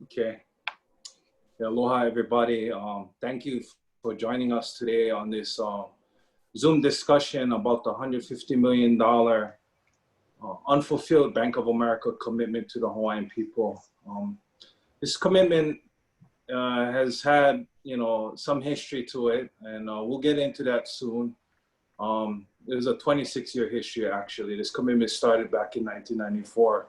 Okay. Aloha, everybody. Thank you for joining us today on this Zoom discussion about the $150 million unfulfilled Bank of America commitment to the Hawaiian people. This commitment has had, some history to it, and we'll get into that soon. There's a 26-year history, actually. This commitment started back in 1994.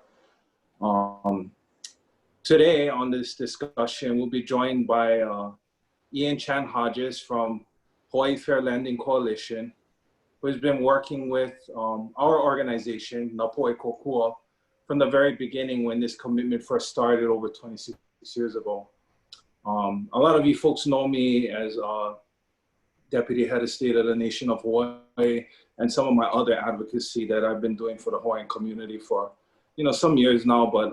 Today on this discussion, we'll be joined by Ian Chan Hodges from Hawaii Fair Lending Coalition, who has been working with our organization, Napoe Kokua, from the very beginning when this commitment first started over 26 years ago. A lot of you folks know me as Deputy Head of State of the Nation of Hawaii and some of my other advocacy that I've been doing for the Hawaiian community for, some years now, but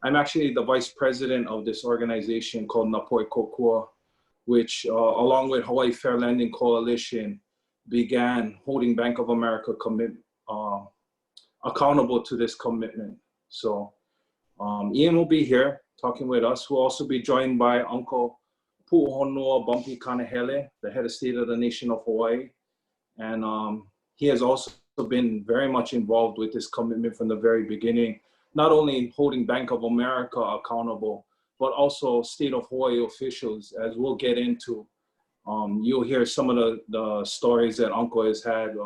I'm actually the vice president of this organization called Napoe Kokua, which along with Hawaii Fair Lending Coalition began holding Bank of America accountable to this commitment. So Ian will be here talking with us. We'll also be joined by Uncle Pu'uhonua Bumpy Kanahele, the head of state of the nation of Hawaii. And he has also been very much involved with this commitment from the very beginning, not only holding Bank of America accountable, but also state of Hawaii officials, as we'll get into. You'll hear some of the stories that Uncle has had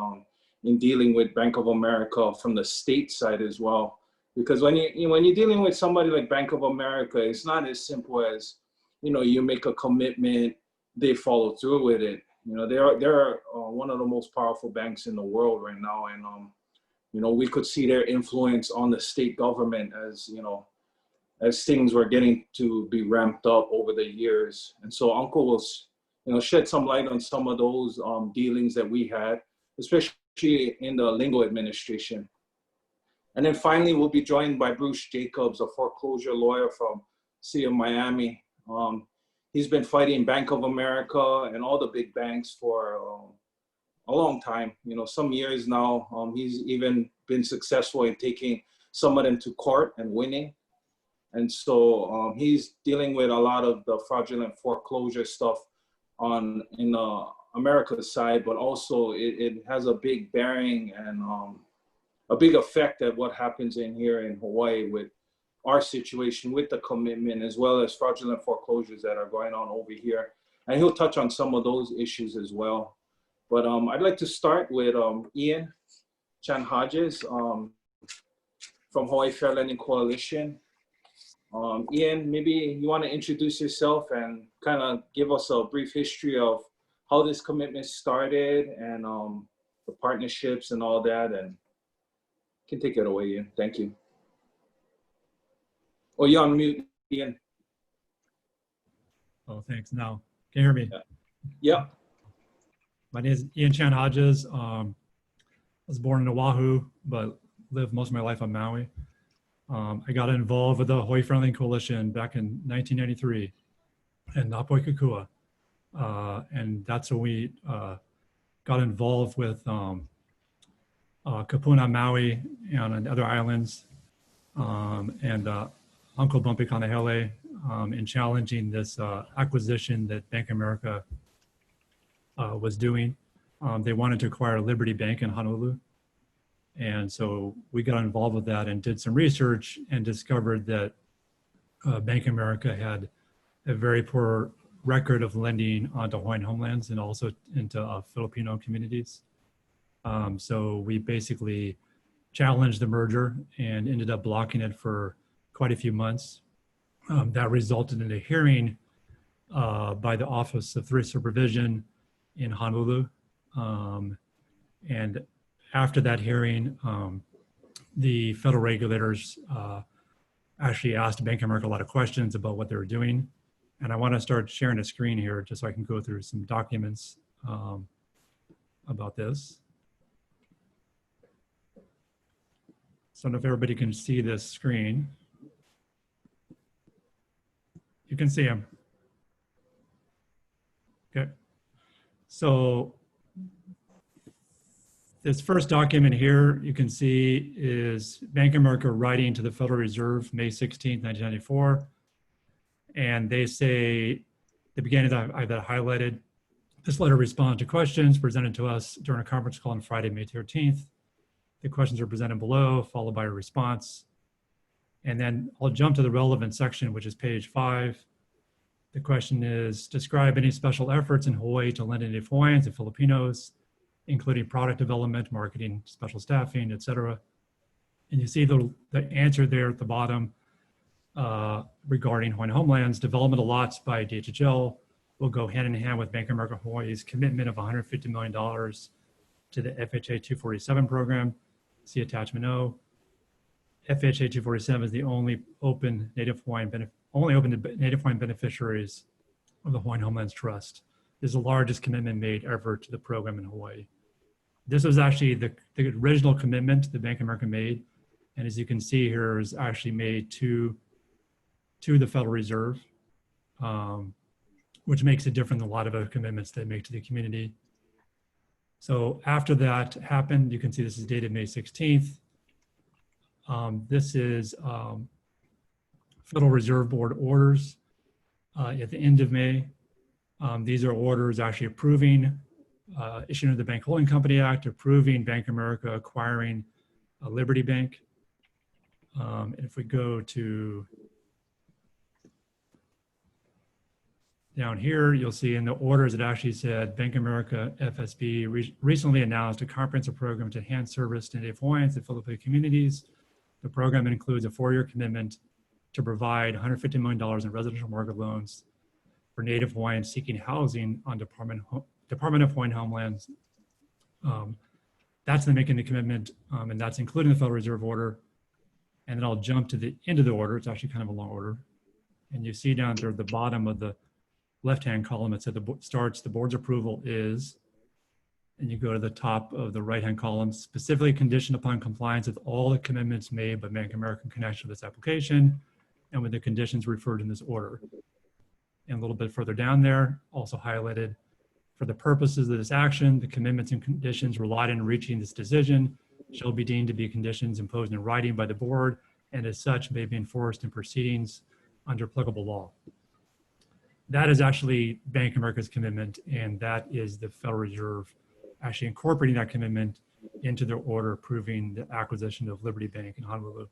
in dealing with Bank of America from the state side as well. Because when you're dealing with somebody like Bank of America, it's not as simple as, you make a commitment, they follow through with it. They're one of the most powerful banks in the world right now, and we could see their influence on the state government as things were getting to be ramped up over the years. And so Uncle will, shed some light on some of those dealings that we had, especially in the Lingo administration. And then finally, we'll be joined by Bruce Jacobs, a foreclosure lawyer from City of Miami. He's been fighting Bank of America and all the big banks for a long time, some years now. He's even been successful in taking some of them to court and winning. And so he's dealing with a lot of the fraudulent foreclosure stuff in America's side, but also it has a big bearing and a big effect at what happens here in Hawaii with our situation with the commitment, as well as fraudulent foreclosures that are going on over here. And he'll touch on some of those issues as well. But I'd like to start with Ian Chan Hodges from Hawaii Fair Lending Coalition. Ian, maybe you want to introduce yourself and kind of give us a brief history of how this commitment started and the partnerships and all that, and you can take it away, Ian. Thank you. Oh, you're on mute, Ian. Oh, thanks. Now, can you hear me? Yeah. My name is Ian Chan Hodges. I was born in Oahu, but lived most of my life on Maui. I got involved with the Hawaii Fair Lending Coalition back in 1993 in Napoe Kokua. And that's when we got involved with Kapuna, Maui, and other islands, and Uncle Bumpy Kanahele in challenging this acquisition that Bank of America was doing. They wanted to acquire Liberty Bank in Honolulu. And so we got involved with that and did some research and discovered that Bank of America had a very poor record of lending onto Hawaiian homelands and also into Filipino communities. So we basically challenged the merger and ended up blocking it for quite a few months. That resulted in a hearing by the Office of Thrift Supervision in Honolulu. And after that hearing, the federal regulators actually asked Bank of America a lot of questions about what they were doing. And I want to start sharing a screen here just so I can go through some documents about this. So I don't know if everybody can see this screen. You can see them. Okay. So this first document here, you can see is Bank of America writing to the Federal Reserve, May 16, 1994. And they say, the beginning that I highlighted, this letter responds to questions presented to us during a conference call on Friday, May 13th. The questions are presented below, followed by a response. And then I'll jump to the relevant section, which is page 5. The question is, describe any special efforts in Hawaii to lend to Native Hawaiians and Filipinos, including product development, marketing, special staffing, et cetera. And you see the answer there at the bottom regarding Hawaiian homelands. Development of lots by DHHL will go hand in hand with Bank of America Hawaii's commitment of $150 million to the FHA 247 program. See attachment O. FHA 247 is the only open Native Hawaiian to Native Hawaiian beneficiaries of the Hawaiian Homelands Trust. This is the largest commitment made ever to the program in Hawaii. This was actually the original commitment that Bank of America made, and as you can see here, is actually made to the Federal Reserve, which makes it different than a lot of other commitments they make to the community. So after that happened, you can see this is dated May 16th. This is Federal Reserve Board orders at the end of May. These are orders actually approving issuing of the Bank Holding Company Act, approving Bank of America acquiring Liberty Bank. And if we go to down here, you'll see in the orders it actually said Bank of America FSB recently announced a comprehensive program to enhance service to Native Hawaiians and Filipino communities. The program includes a 4-year commitment to provide $150 million in residential mortgage loans for Native Hawaiians seeking housing on Department of Hawaiian Homelands. That's them making the commitment, and that's including the Federal Reserve order. And then I'll jump to the end of the order. It's actually kind of a long order. And you see down there at the bottom of the left-hand column, it said the board's approval is, and you go to the top of the right-hand column, specifically conditioned upon compliance with all the commitments made by Bank of America in connection with this application and with the conditions referred in this order. And a little bit further down there, also highlighted, for the purposes of this action, the commitments and conditions relied on reaching this decision shall be deemed to be conditions imposed in writing by the board, and as such may be enforced in proceedings under applicable law. That is actually Bank of America's commitment, and that is the Federal Reserve actually incorporating that commitment into their order approving the acquisition of Liberty Bank in Honolulu.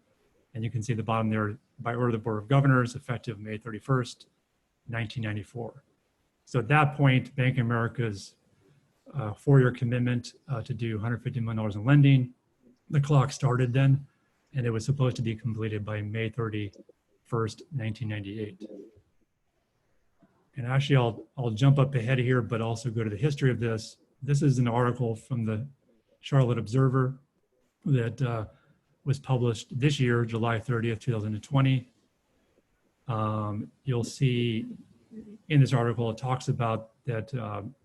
And you can see the bottom there, by order of the Board of Governors, effective May 31st, 1994. So at that point, Bank of America's 4-year commitment to do $150 million in lending, the clock started then, and it was supposed to be completed by May 31st, 1998. And actually, I'll jump up ahead here, but also go to the history of this. This is an article from the Charlotte Observer that was published this year, July 30th, 2020. You'll see in this article, it talks about that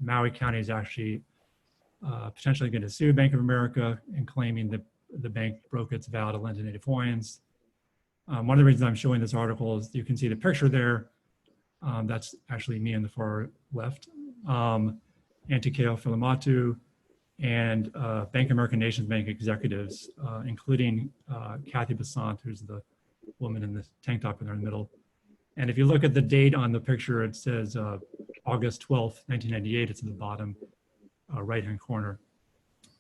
Maui County is actually potentially going to sue Bank of America and claiming that the bank broke its vow to lend to Native Hawaiians. One of the reasons I'm showing this article is you can see the picture there. That's actually me on the far left. Antikeo Filamatu and Bank of America Nations Bank executives, including Kathy Besant, who's the woman in the tank top in the middle. And if you look at the date on the picture, it says August 12th, 1998. It's in the bottom right-hand corner.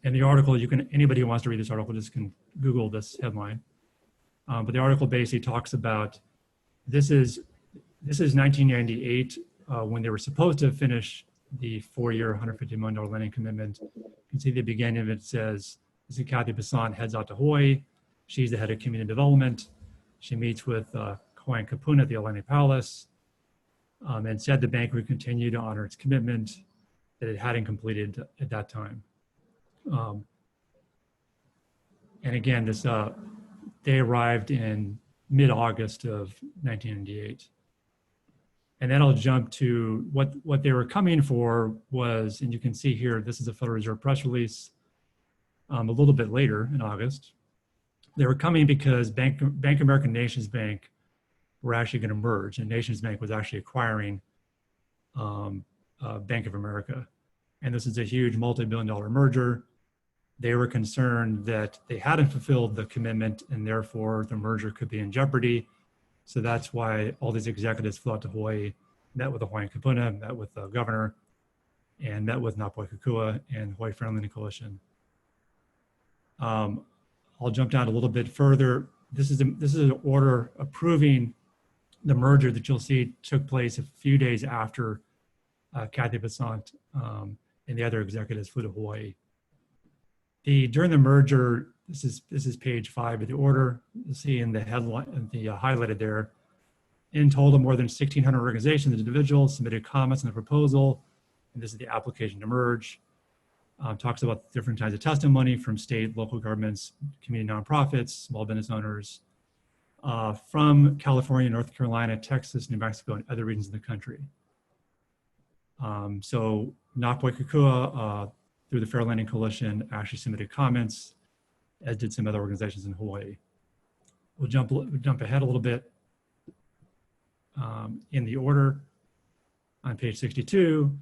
And the article, anybody who wants to read this article just can Google this headline. But the article basically talks about, this is 1998 when they were supposed to finish the 4-year $150 million lending commitment. You can see the beginning of it says, this is Kathy Besant heads out to Hawaii. She's the head of community development. She meets with Hawaiian Kapuna at the Aulani Palace and said the bank would continue to honor its commitment that it hadn't completed at that time. And again, they arrived in mid-August of 1998. And then I'll jump to what they were coming for was, and you can see here, this is a Federal Reserve press release a little bit later in August. They were coming because Bank of America and Nations Bank were actually going to merge, and Nations Bank was actually acquiring Bank of America. And this is a huge multi-billion-dollar merger. They were concerned that they hadn't fulfilled the commitment and therefore the merger could be in jeopardy. So that's why all these executives flew out to Hawaii, met with the Hawaiian Kapuna, met with the governor, and met with Napoi Kukua and Hawaii Friendly Coalition. I'll jump down a little bit further. This is an order approving the merger that you'll see took place a few days after Kathy Besant and the other executives flew to Hawaii. During the merger, this is page 5 of the order. You'll see in the headline, highlighted there, in total, more than 1,600 organizations and individuals submitted comments on the proposal. And this is the application to merge. Talks about different kinds of testimony from state, local governments, community nonprofits, small business owners, from California, North Carolina, Texas, New Mexico, and other regions of the country. So Napoi Kukua, through the Fair Lending Coalition, actually submitted comments, as did some other organizations in Hawaii. We'll jump ahead a little bit. In the order, on page 62,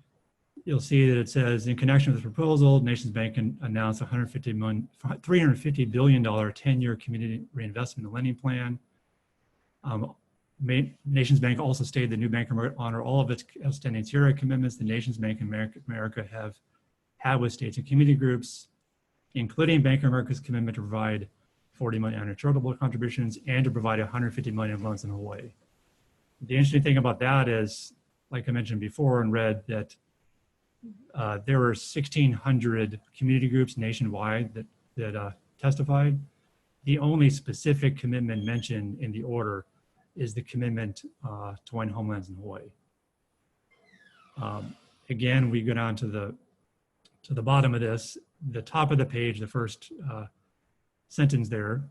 you'll see that it says, in connection with the proposal, Nations Bank announced $350 billion 10-year community reinvestment and lending plan. Nations Bank also stated the new Bank of America honor all of its outstanding CRA commitments the Nations Bank and America have had with states and community groups, including Bank of America's commitment to provide $40 million in charitable contributions and to provide $150 million in loans in Hawaii. The interesting thing about that is, like I mentioned before and read, that there were 1,600 community groups nationwide that testified. The only specific commitment mentioned in the order is the commitment to Hawaiian homelands in Hawaii. Again, we go down to the bottom of this, the top of the page, the first sentence there.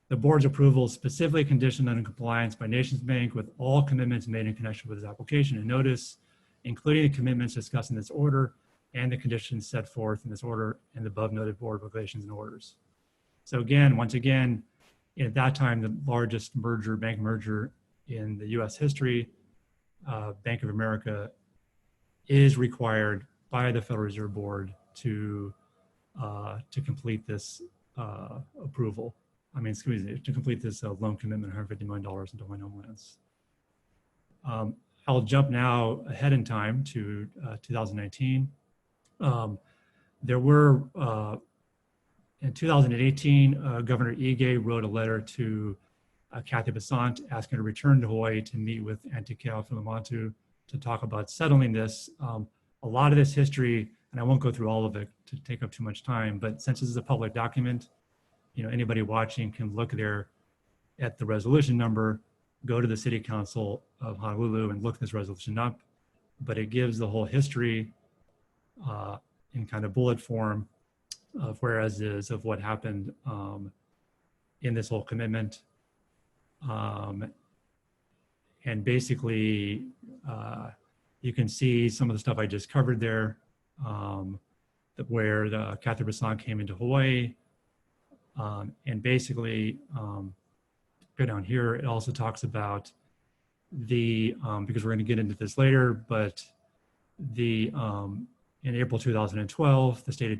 The board's approval is specifically conditioned on compliance by Nations Bank with all commitments made in connection with this application and notice, including the commitments discussed in this order and the conditions set forth in this order and the above noted board regulations and orders. So again, once again, at that time, the largest bank merger in the US history, Bank of America is required by the Federal Reserve Board to complete this approval. To complete this loan commitment, $150 million into Hawaiian homelands. I'll jump now ahead in time to 2019. There were, in 2018, Governor Ige wrote a letter to Kathy Besant asking her to return to Hawaii to meet with Auntie Keao Filamatu to talk about settling this. A lot of this history, and I won't go through all of it to take up too much time, but since this is a public document, anybody watching can look there at the resolution number, go to the City Council of Honolulu and look this resolution up. But it gives the whole history in kind of bullet form of whereases of what happened in this whole commitment. And basically, you can see some of the stuff I just covered there, where Kathy Besant came into Hawaii. And basically, go down here, it also talks about because we're going to get into this later, but in April 2012, the State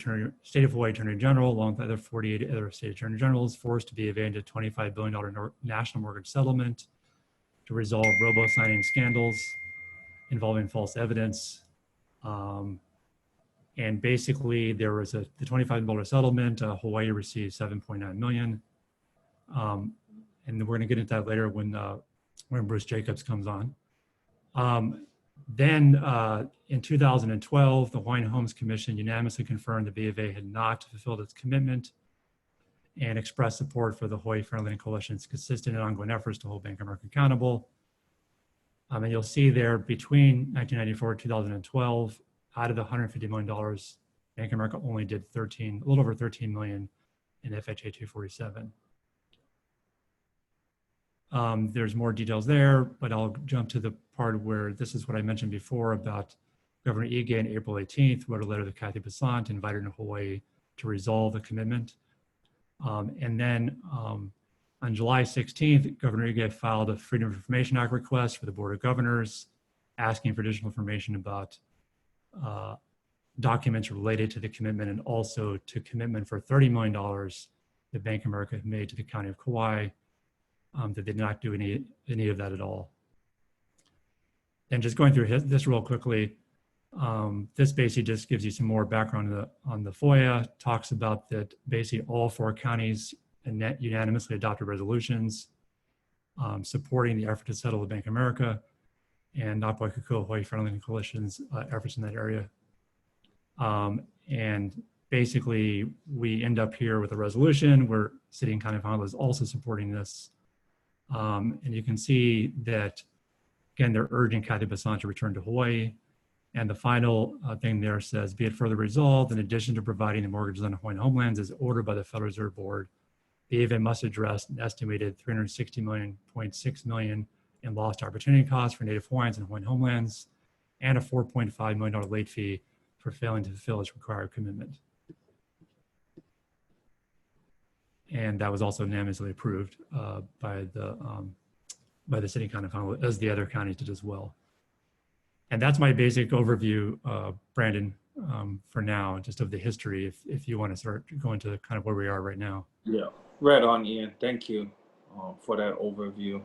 of Hawaii Attorney General, along with other 48 other state attorney generals, forced to be evaded a $25 billion national mortgage settlement to resolve robo-signing scandals involving false evidence. And basically, there was the $25 billion settlement. Hawaii received $7.9 million. And we're going to get into that later when Bruce Jacobs comes on. Then in 2012, the Hawaiian Homes Commission unanimously confirmed the B of A had not fulfilled its commitment and expressed support for the Hawaii Fair Lending Coalition's consistent and ongoing efforts to hold Bank of America accountable. And you'll see there between 1994 and 2012, out of the $150 million, Bank of America only did a little over 13 million in FHA 247. There's more details there, but I'll jump to the part where this is what I mentioned before about Governor Ige on April 18th wrote a letter to Kathy Besant, invited her to Hawaii to resolve the commitment. And then on July 16th, Governor Ige filed a Freedom of Information Act request for the Board of Governors, asking for additional information about documents related to the commitment and also to commitment for $30 million that Bank of America had made to the County of Kauai that they did not do any of that at all. And just going through this real quickly, this basically just gives you some more background on the FOIA, talks about that basically all 4 counties unanimously adopted resolutions supporting the effort to settle the Bank of America and Napaikuko Hawaii Friendly Coalition's efforts in that area. And basically, we end up here with a resolution where City and County of Honolulu is also supporting this. And you can see that, again, they're urging Kathy Bassan to return to Hawaii. And the final thing there says, be it further resolved, in addition to providing the mortgages on Hawaiian homelands as ordered by the Federal Reserve Board, the AVA must address an estimated $360.6 million in lost opportunity costs for Native Hawaiians and Hawaiian homelands, and a $4.5 million late fee for failing to fulfill its required commitment. And that was also unanimously approved by the City and County of Honolulu, as the other counties did as well. And that's my basic overview, Brandon, for now, just of the history, if you want to start going to kind of where we are right now. Yeah, right on, Ian. Thank you for that overview.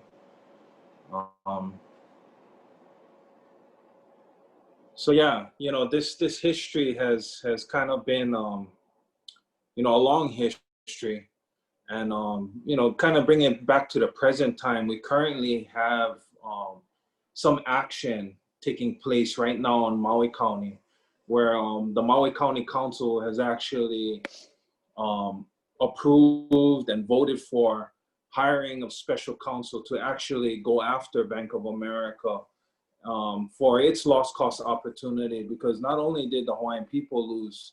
So yeah, you know, this history has kind of been, you know, a long history. And, you know, kind of bring it back to the present time, we currently have some action taking place right now in Maui County, where the Maui County Council has actually approved and voted for hiring of special counsel to actually go after Bank of America for its lost cost opportunity, because not only did the Hawaiian people lose,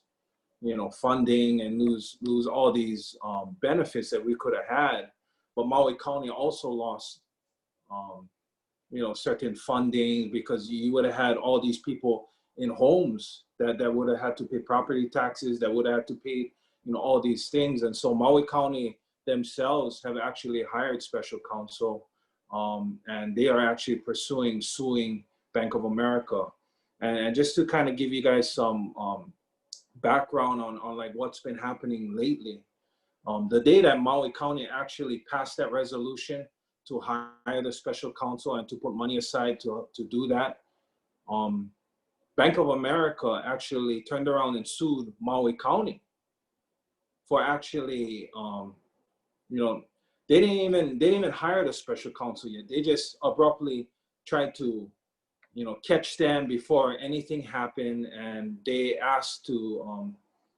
you know, funding and lose all these benefits that we could have had, but Maui County also lost, you know, certain funding, because you would have had all these people in homes that would have had to pay property taxes, that would have had to pay, you know, all these things. And so Maui County themselves have actually hired special counsel, and they are actually suing Bank of America. And just to kind of give you guys some background on like what's been happening lately, the day that Maui County actually passed that resolution to hire the special counsel and to put money aside to do that, Bank of America actually turned around and sued Maui County for actually, you know, they didn't even hire the special counsel yet. They just abruptly tried to, you know, catch them before anything happened, and they asked to,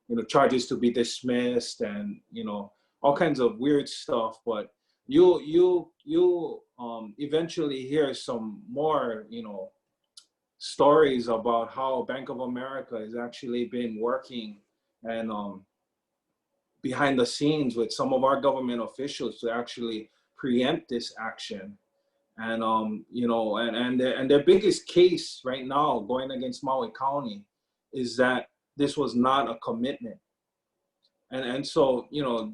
you know, charges to be dismissed and, you know, all kinds of weird stuff. But you eventually hear some more, you know, stories about how Bank of America has actually been working and behind the scenes with some of our government officials to actually preempt this action. And you know, and their biggest case right now going against Maui County is that this was not a commitment. And so, you know,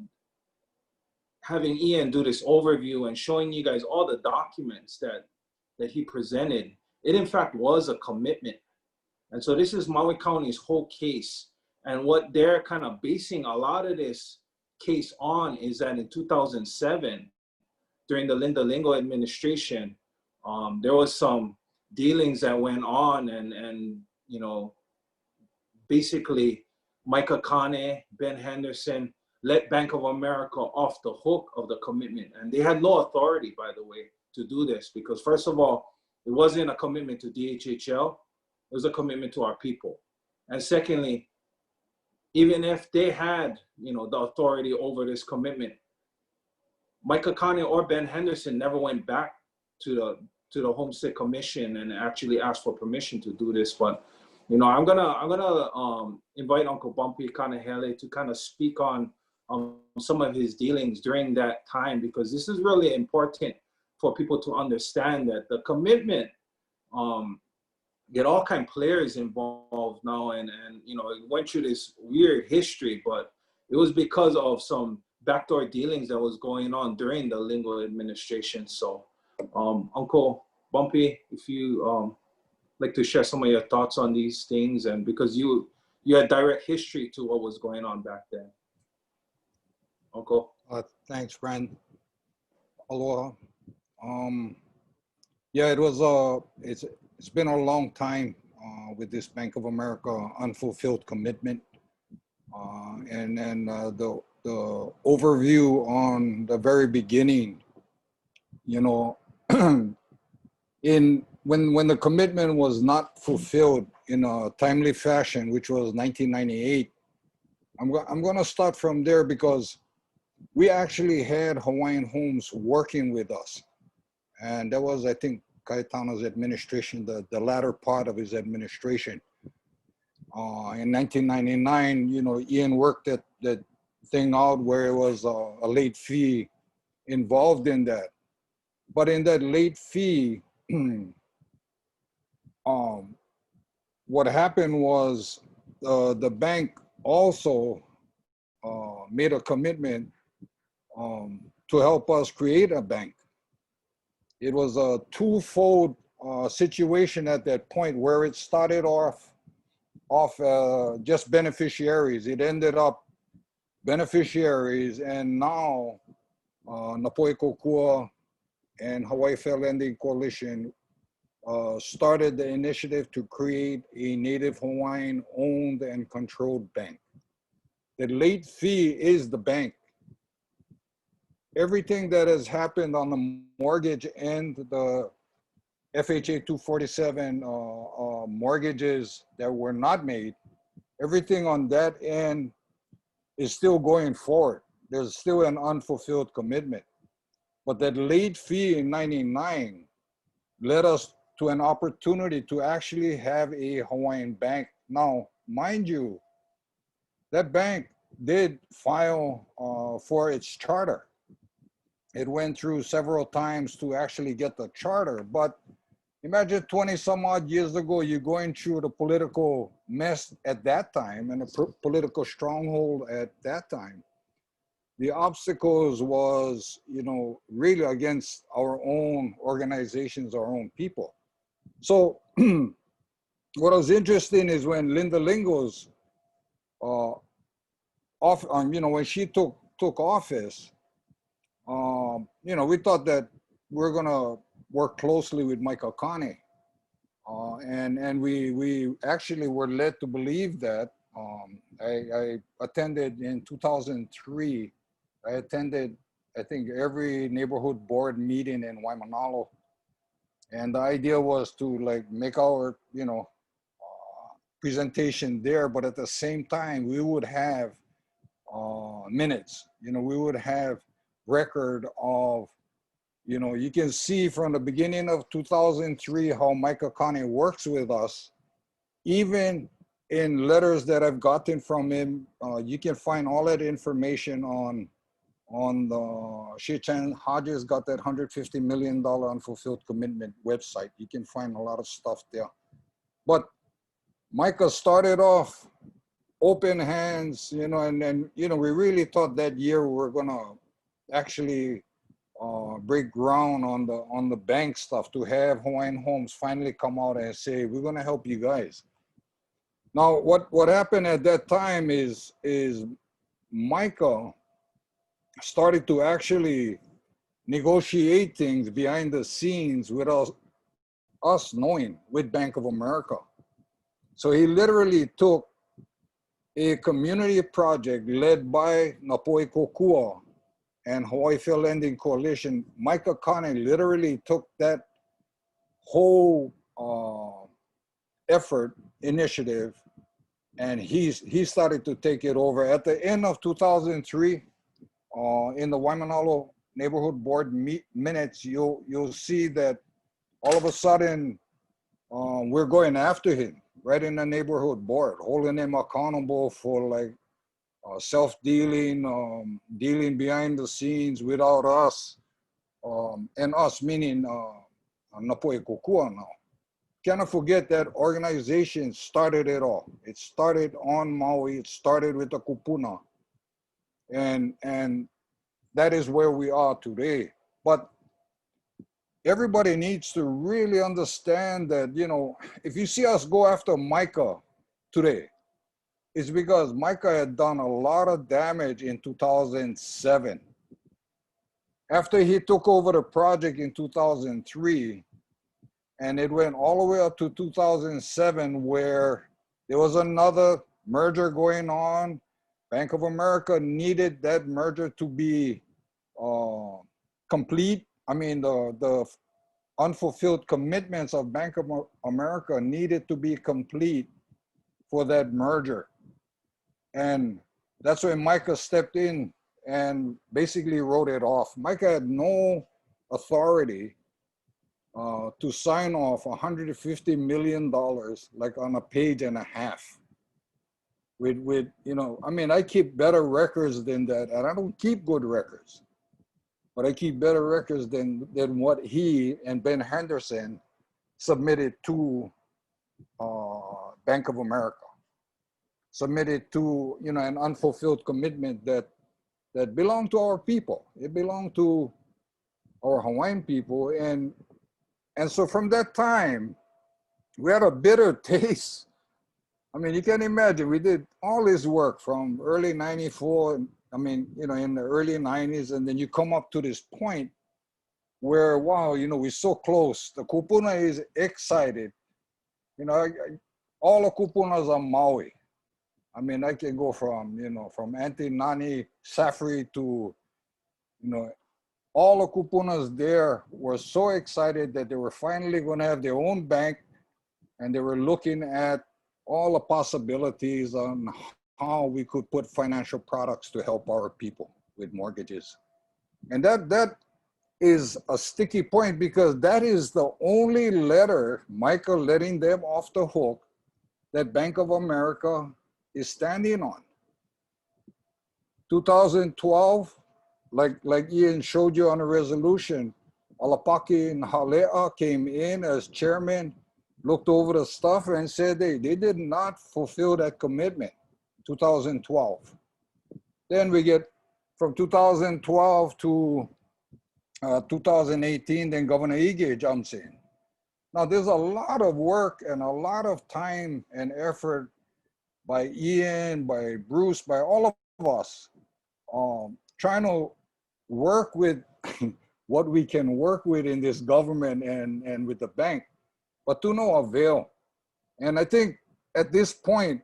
having Ian do this overview and showing you guys all the documents that he presented, it in fact was a commitment. And so this is Maui County's whole case. And what they're kind of basing a lot of this case on is that in 2007, during the Linda Lingo administration, there was some dealings that went on, and you know, basically Micah Kane, Ben Henderson let Bank of America off the hook of the commitment. And they had no authority, by the way, to do this, because first of all, it wasn't a commitment to DHHL, it was a commitment to our people. And secondly, even if they had, you know, the authority over this commitment, Micah Kane or Ben Henderson never went back to the Homestead Commission and actually asked for permission to do this. But, you know, I'm gonna invite Uncle Bumpy Kanahele to kind of speak on some of his dealings during that time, because this is really important for people to understand that the commitment get all kind of players involved now, and you know, it went through this weird history, but it was because of some backdoor dealings that was going on during the Lingo administration. So Uncle Bumpy, if you like to share some of your thoughts on these things, and because you had direct history to what was going on back then. Uncle. Thanks, Brent. Aloha. Um, yeah, it's been a long time with this Bank of America unfulfilled commitment, and then the overview on the very beginning. You know, in when the commitment was not fulfilled in a timely fashion, which was 1998. I'm going to start from there because we actually had Hawaiian Homes working with us. And that was, I think, Cayetano's administration, the latter part of his administration. In 1999, you know, Ian worked that thing out where it was a late fee involved in that. But in that late fee, what happened was the bank also made a commitment to help us create a bank. It was a twofold situation at that point where it started off just beneficiaries. It ended up beneficiaries, and now Napoi Kokua and Hawaii Fair Lending Coalition started the initiative to create a Native Hawaiian owned and controlled bank. The late fee is the bank. Everything that has happened on the mortgage and the FHA 247 mortgages that were not made, everything on that end is still going forward. There's still an unfulfilled commitment. But that late fee in 99 led us to an opportunity to actually have a Hawaiian bank. Now, mind you, that bank did file for its charter. It went through several times to actually get the charter, but imagine 20 some odd years ago, you're going through the political mess at that time and a political stronghold at that time. The obstacles was, you know, really against our own organizations, our own people. So what was interesting is when Linda Lingo's you know, when she took office, you know, we thought that we're gonna work closely with Mike Akane. And we actually were led to believe that. I attended in 2003, I attended, I think, every neighborhood board meeting in Waimanalo. And the idea was to like make our, you know, presentation there, but at the same time, we would have minutes, you know, we would have record of, you know, you can see from the beginning of 2003 how Mike Akane works with us. Even in letters that I've gotten from him, you can find all that information on the Shichan Hodges got that $150 million unfulfilled commitment website. You can find a lot of stuff there. But Micah started off open hands, you know, and then, you know, we really thought that year we were gonna actually break ground on the bank stuff, to have Hawaiian Homes finally come out and say, we're gonna help you guys. Now, what happened at that time is Micah started to actually negotiate things behind the scenes without us knowing with Bank of America. So he literally took a community project led by Napoi Kokua and Hawaii Fair Lending Coalition. Mike Akane literally took that whole effort, initiative, and he started to take it over. At the end of 2003, in the Waimanalo neighborhood board minutes, you'll see that all of a sudden we're going after him right in the neighborhood board, holding him accountable for like self-dealing, dealing behind the scenes without us, and us meaning Napoi Kokua now. Cannot forget that organization started it all. It started on Maui, it started with the kupuna. And that is where we are today. But everybody needs to really understand that, you know, if you see us go after Micah today, it's because Micah had done a lot of damage in 2007. after he took over the project in 2003, and it went all the way up to 2007, where there was another merger going on. Bank of America needed that merger to be complete. I mean, the unfulfilled commitments of Bank of America needed to be complete for that merger. And that's when Micah stepped in and basically wrote it off. Micah had no authority to sign off $150 million like on a page and a half. With you know, I mean, I keep better records than that, and I don't keep good records, but I keep better records than what he and Ben Henderson submitted to Bank of America. Submitted to, you know, an unfulfilled commitment that belonged to our people. It belonged to our Hawaiian people, and so from that time, we had a bitter taste. I mean, you can imagine, we did all this work from early 94, I mean, you know, in the early 90s, and then you come up to this point where, wow, you know, we're so close. The kupuna is excited. You know, all the kupunas are Maui. I mean, I can go from, you know, from Auntie Nani Safri to, you know, all the kupunas there were so excited that they were finally going to have their own bank, and they were looking at all the possibilities on how we could put financial products to help our people with mortgages. And that is a sticky point, because that is the only letter, Michael letting them off the hook, that Bank of America is standing on. 2012, like Ian showed you on a resolution, Alapaki Halea came in as chairman, looked over the stuff and said they did not fulfill that commitment, 2012. Then we get from 2012 to 2018, then Governor Ige jumps in. Now there's a lot of work and a lot of time and effort by Ian, by Bruce, by all of us, trying to work with what we can work with in this government and with the bank, but to no avail. And I think at this point,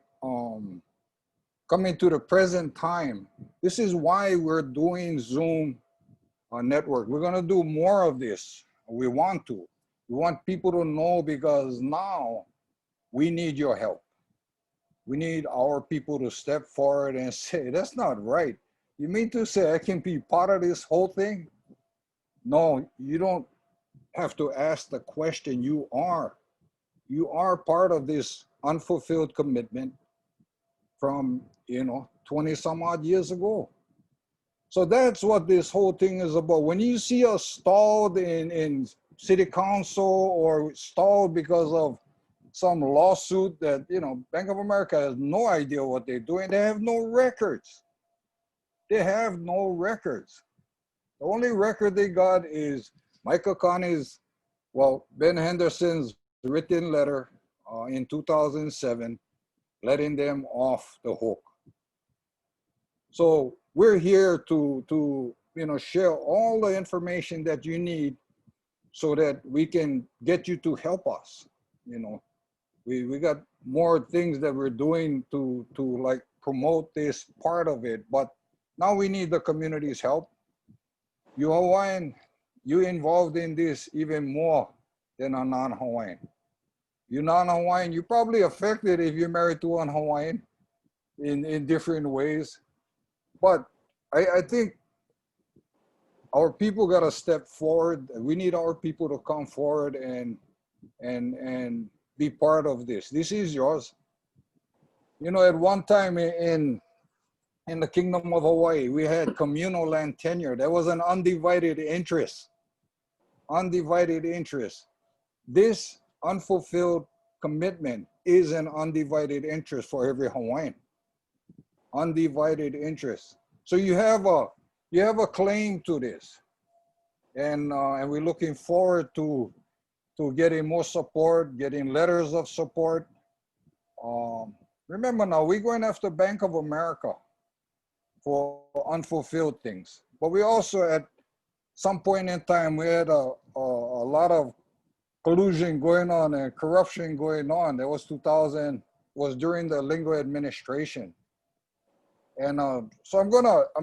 coming to the present time, this is why we're doing Zoom network. We're gonna do more of this. We want to. We want people to know, because now we need your help. We need our people to step forward and say, that's not right. You mean to say I can be part of this whole thing? No, you don't have to ask the question. You are part of this unfulfilled commitment from, you know, 20 some odd years ago. So that's what this whole thing is about. When you see us stalled in city council, or stalled because of some lawsuit that, you know, Bank of America has no idea what they're doing. They have no records. They have no records. The only record they got is Michael Connie's, well, Ben Henderson's written letter in 2007, letting them off the hook. So we're here to you know, share all the information that you need so that we can get you to help us. You know, we got more things that we're doing to like promote this part of it, but now we need the community's help. You Hawaiian, you involved in this even more than a non-Hawaiian. You non-Hawaiian, you're probably affected if you're married to an Hawaiian in different ways. But I think our people got to step forward. We need our people to come forward and be part of this. This is yours. You know, at one time in the Kingdom of Hawaii, we had communal land tenure. There was an undivided interest. Undivided interest. This unfulfilled commitment is an undivided interest for every Hawaiian. Undivided interest. So you have a claim to this, and we're looking forward to getting more support, getting letters of support. Remember now, we're going after Bank of America for unfulfilled things, but we also at some point in time we had a lot of collusion going on and corruption going on. That was 2000, was during the Lingo administration. And so I'm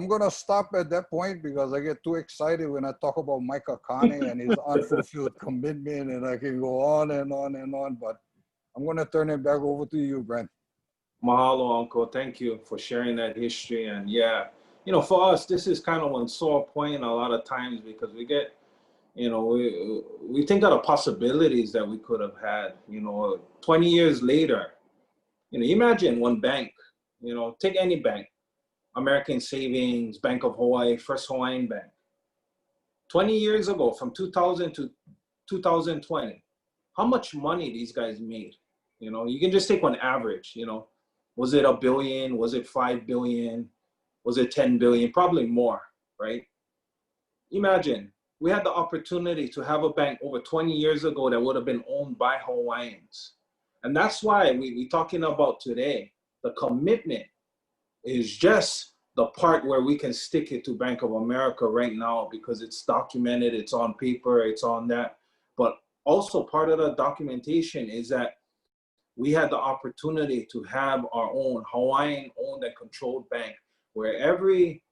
gonna stop at that point because I get too excited when I talk about Micah Kane and his unfulfilled commitment, and I can go on and on and on. But I'm gonna turn it back over to you, Brent. Mahalo, Uncle. Thank you for sharing that history. And yeah, you know, for us, this is kind of one sore point a lot of times because we get, you know, we think of the possibilities that we could have had, you know, 20 years later. You know, imagine one bank, you know, take any bank, American Savings, Bank of Hawaii, First Hawaiian Bank. 20 years ago, from 2000 to 2020, how much money these guys made? You know, you can just take one average, you know, was it $1 billion? Was it 5 billion? Was it 10 billion? Probably more, right? Imagine we had the opportunity to have a bank over 20 years ago that would have been owned by Hawaiians. And that's why we're talking about today, the commitment is just the part where we can stick it to Bank of America right now because it's documented, it's on paper, it's on that. But also part of the documentation is that we had the opportunity to have our own Hawaiian owned and controlled bank where every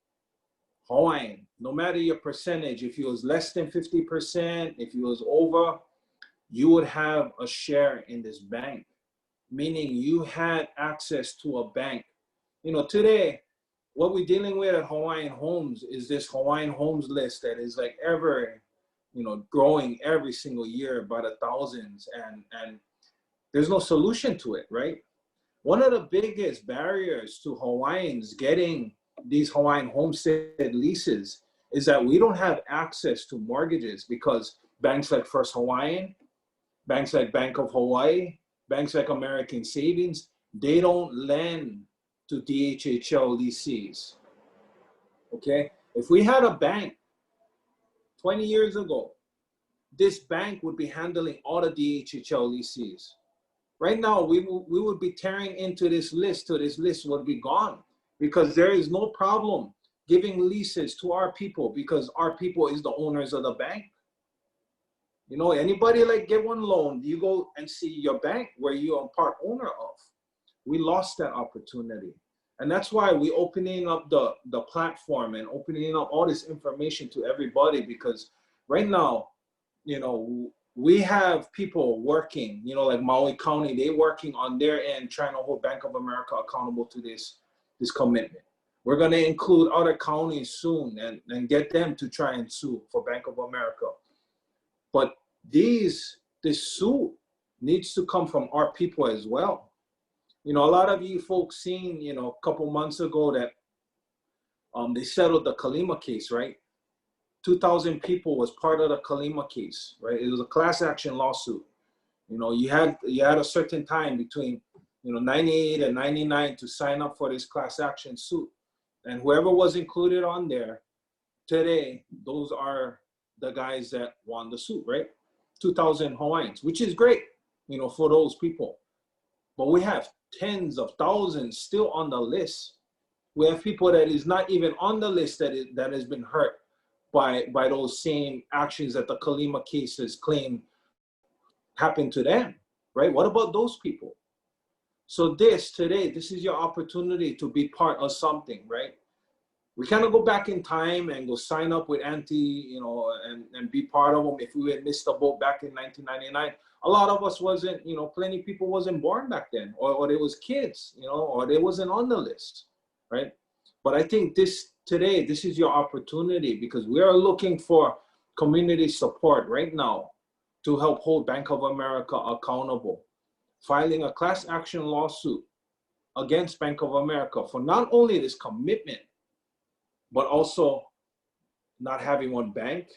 Hawaiian, no matter your percentage, if it was less than 50%, if it was over, you would have a share in this bank, meaning you had access to a bank. You know, today, what we're dealing with at Hawaiian Homes is this Hawaiian Homes list that is like ever, you know, growing every single year by the thousands, and there's no solution to it, right? One of the biggest barriers to Hawaiians getting these Hawaiian homestead leases is that we don't have access to mortgages because banks like First Hawaiian, banks like Bank of Hawaii, banks like American Savings, they don't lend to DHHL leases, okay? If we had a bank 20 years ago, this bank would be handling all the DHHL leases. Right now, we would be tearing into this list, so this list would be gone because there is no problem giving leases to our people because our people is the owners of the bank. You know, anybody like get one loan, you go and see your bank where you are part owner of. We lost that opportunity. And that's why we're opening up the platform and opening up all this information to everybody because right now, you know, we have people working, you know, like Maui County, they working on their end trying to hold Bank of America accountable to this commitment. We're going to include other counties soon and get them to try and sue for Bank of America. But this suit needs to come from our people as well. You know, a lot of you folks seen, you know, a couple months ago that they settled the Kalima case, right? 2,000 people was part of the Kalima case, right? It was a class action lawsuit. You know, you had a certain time between, you know, 98 and 99 to sign up for this class action suit. And whoever was included on there today, those are the guys that won the suit, right? 2,000 Hawaiians, which is great, you know, for those people. But we have tens of thousands still on the list. We have people that is not even on the list that has been hurt by those same actions that the Kalima cases claim happened to them, right? What about those people? So today, this is your opportunity to be part of something, right? We kind of go back in time and go sign up with Auntie, you know, and be part of them. If we had missed the boat back in 1999, a lot of us wasn't, you know, plenty of people wasn't born back then, or they was kids, you know, or they wasn't on the list, right? But I think today, this is your opportunity because we are looking for community support right now to help hold Bank of America accountable, filing a class action lawsuit against Bank of America for not only this commitment, but also not having one bank,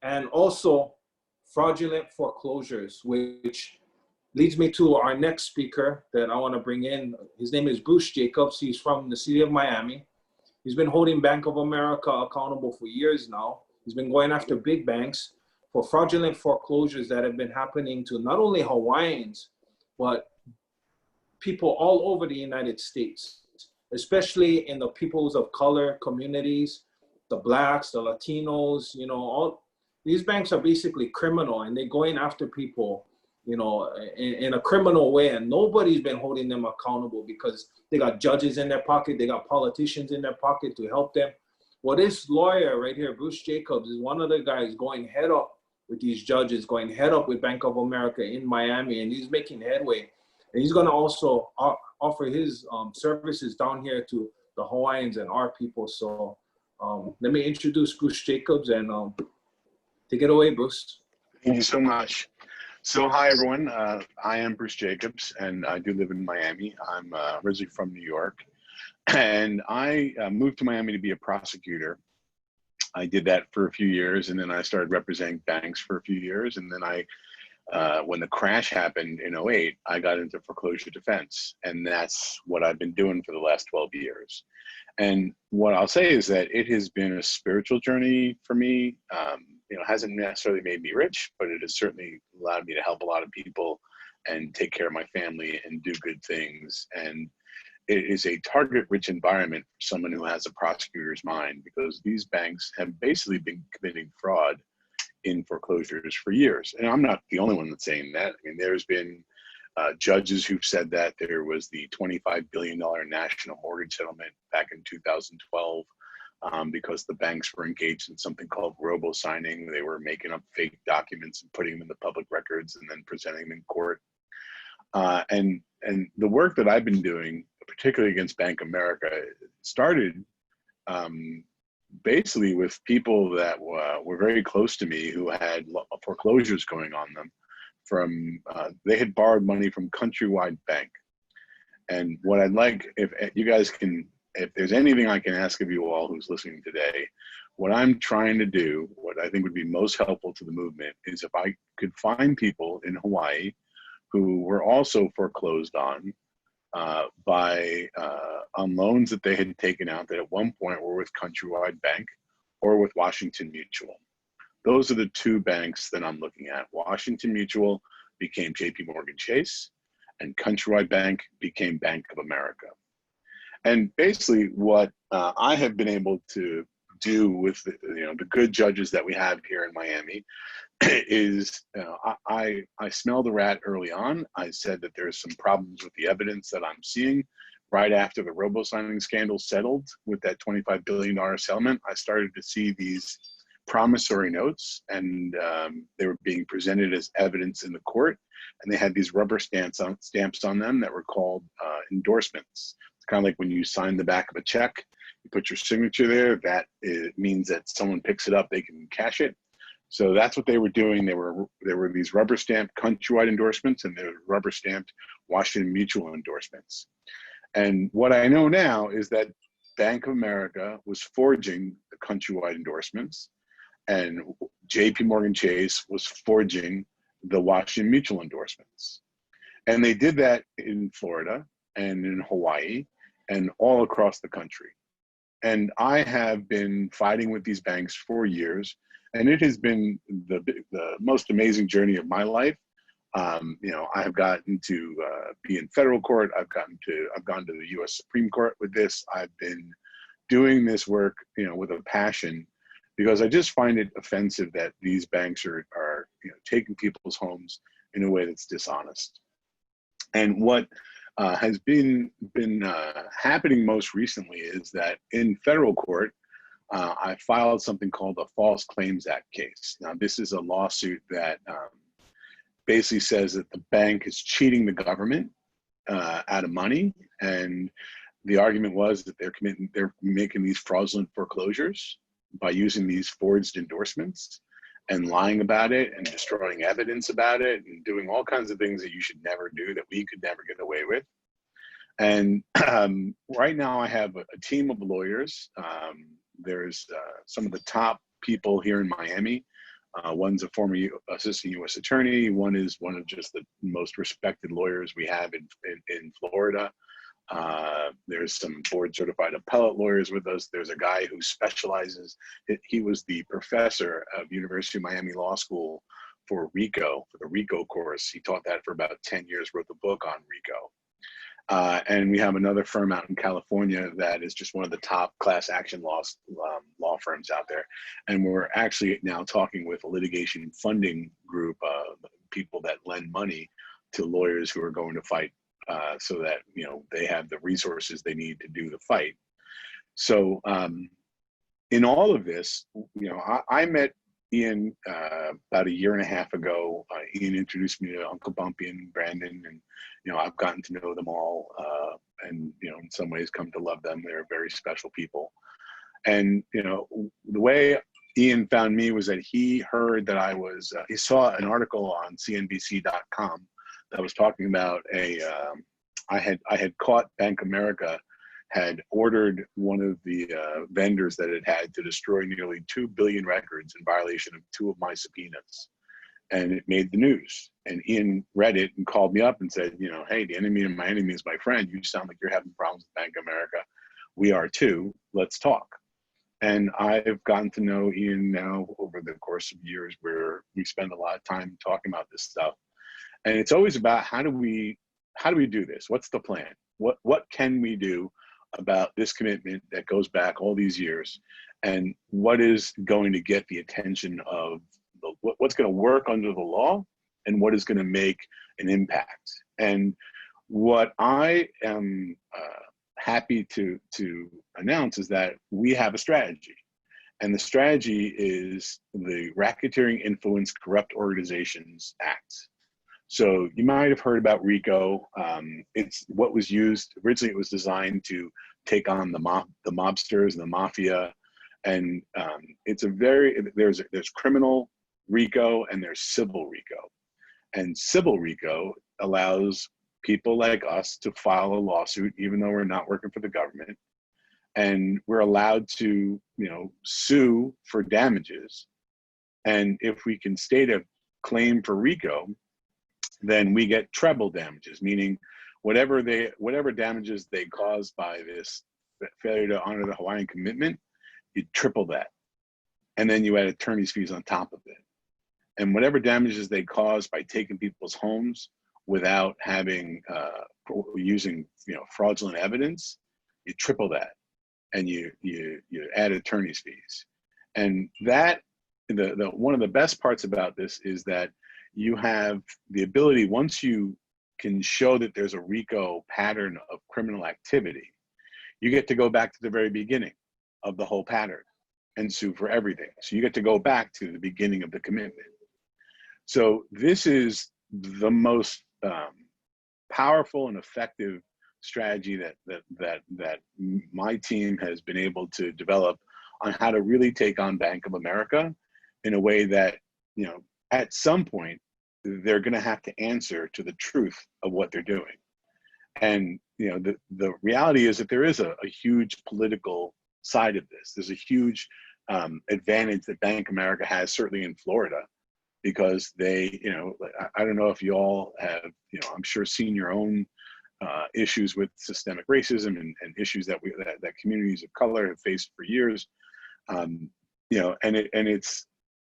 and also fraudulent foreclosures, which leads me to our next speaker that I want to bring in. His name is Bruce Jacobs. He's from the city of Miami. He's been holding Bank of America accountable for years now. He's been going after big banks for fraudulent foreclosures that have been happening to not only Hawaiians, but people all over the United States, especially in the peoples of color communities the blacks, the Latinos, you know, all these banks are basically criminal, and they're going after people, you know, in a criminal way, and nobody's been holding them accountable because they got judges in their pocket, they got politicians in their pocket to help them. Well, this lawyer right here, Bruce Jacobs, is one of the guys going head up with these judges, going head up with Bank of America in Miami, and he's making headway. And he's going to also offer his services down here to the Hawaiians and our people. So let me introduce Bruce Jacobs, and take it away, Bruce. Thank you so much. So hi, everyone. I am Bruce Jacobs, and I do live in Miami. I'm originally from New York, and I moved to Miami to be a prosecutor. I did that for a few years, and then I started representing banks for a few years. And then when the crash happened in '08, I got into foreclosure defense, and that's what I've been doing for the last 12 years. And what I'll say is that it has been a spiritual journey for me. You know, it hasn't necessarily made me rich, but it has certainly allowed me to help a lot of people and take care of my family and do good things. And it is a target-rich environment for someone who has a prosecutor's mind, because these banks have basically been committing fraud in foreclosures for years. And I'm not the only one that's saying that. I mean, there's been judges who've said that. There was the $25 billion national mortgage settlement back in 2012 because the banks were engaged in something called robo-signing. They were making up fake documents and putting them in the public records and then presenting them in court. And the work that I've been doing, particularly against Bank of America, started basically with people that were very close to me who had foreclosures going on them from, they had borrowed money from Countrywide Bank. And what I'd like, if you guys can, if there's anything I can ask of you all who's listening today, what I'm trying to do, what I think would be most helpful to the movement, is if I could find people in Hawaii who were also foreclosed on on loans that they had taken out that at one point were with Countrywide Bank or with Washington Mutual. Those are the two banks that I'm looking at. Washington Mutual became JP Morgan Chase, and Countrywide Bank became Bank of America. And basically what I have been able to do with the good judges that we have here in Miami is I smelled the rat early on. I said that there's some problems with the evidence that I'm seeing. Right after the robo-signing scandal settled with that $25 billion settlement, I started to see these promissory notes, and they were being presented as evidence in the court, and they had these rubber stamps on them that were called endorsements. It's kind of like when you sign the back of a check, you put your signature there, that it means that someone picks it up, they can cash it. So that's what they were doing. There were these rubber stamped Countrywide endorsements, and there were rubber stamped Washington Mutual endorsements. And what I know now is that Bank of America was forging the Countrywide endorsements, and JP Morgan Chase was forging the Washington Mutual endorsements. And they did that in Florida and in Hawaii and all across the country. And I have been fighting with these banks for years, and it has been the most amazing journey of my life. I have gotten to be in federal court. I've gone to the U.S. Supreme Court with this. I've been doing this work, with a passion, because I just find it offensive that these banks are taking people's homes in a way that's dishonest. And what has been happening most recently is that in federal court, I filed something called a False Claims Act case. Now, this is a lawsuit that basically says that the bank is cheating the government out of money, and the argument was that they're making these fraudulent foreclosures by using these forged endorsements and lying about it and destroying evidence about it and doing all kinds of things that you should never do, that we could never get away with. And right now I have a team of lawyers. There's some of the top people here in Miami. One's a former assistant U.S. attorney. One is one of just the most respected lawyers we have in Florida. There's some board certified appellate lawyers with us. There's a guy who specializes, he was the professor of University of Miami Law School for the RICO course. He taught that for about 10 years, wrote the book on RICO. And we have another firm out in California that is just one of the top class action law firms out there. And we're actually now talking with a litigation funding group, people that lend money to lawyers who are going to fight, so that, you know, they have the resources they need to do the fight. So in all of this, you know, I met Ian about 1.5 years ago. Ian introduced me to Uncle Bumpy and Brandon, and, you know, I've gotten to know them all, and, you know, in some ways come to love them. They're very special people. And, you know, the way Ian found me was that he heard that I was, he saw an article on CNBC.com that was talking about I had caught Bank of America had ordered one of the vendors that it had to destroy nearly 2 billion records in violation of 2 of my subpoenas. And it made the news. And Ian read it and called me up and said, you know, hey, the enemy of my enemy is my friend. You sound like you're having problems with Bank of America. We are too. Let's talk. And I've gotten to know Ian now over the course of years, where we spend a lot of time talking about this stuff. And it's always about how do we do this? What's the plan? What can we do about this commitment that goes back all these years, and what is going to get the attention of what's going to work under the law, and what is going to make an impact. And what I am happy to announce is that we have a strategy, and the strategy is the Racketeering Influence Corrupt Organizations Act. So you might have heard about RICO. It's what was used originally. It was designed to take on the mobsters and the mafia, and it's a there's criminal RICO and there's civil RICO, and civil RICO allows people like us to file a lawsuit even though we're not working for the government, and we're allowed to, you know, sue for damages. And if we can state a claim for RICO, then we get treble damages, meaning whatever damages they caused by this failure to honor the Hawaiian commitment, you triple that. And then you add attorney's fees on top of it. And whatever damages they caused by taking people's homes without having, using, you know, fraudulent evidence, you triple that. And you add attorney's fees. And that, one of the best parts about this is that you have the ability, once you can show that there's a RICO pattern of criminal activity, you get to go back to the very beginning of the whole pattern and sue for everything. So you get to go back to the beginning of the commitment. So this is the most powerful and effective strategy that my team has been able to develop on how to really take on Bank of America in a way that, you know, at some point, they're going to have to answer to the truth of what they're doing. And, you know, the reality is that there is a huge political side of this. There's a huge advantage that Bank of America has, certainly in Florida, because they, you know, I don't know if you all have, you know, I'm sure seen your own issues with systemic racism and issues that communities of color have faced for years. You know, and it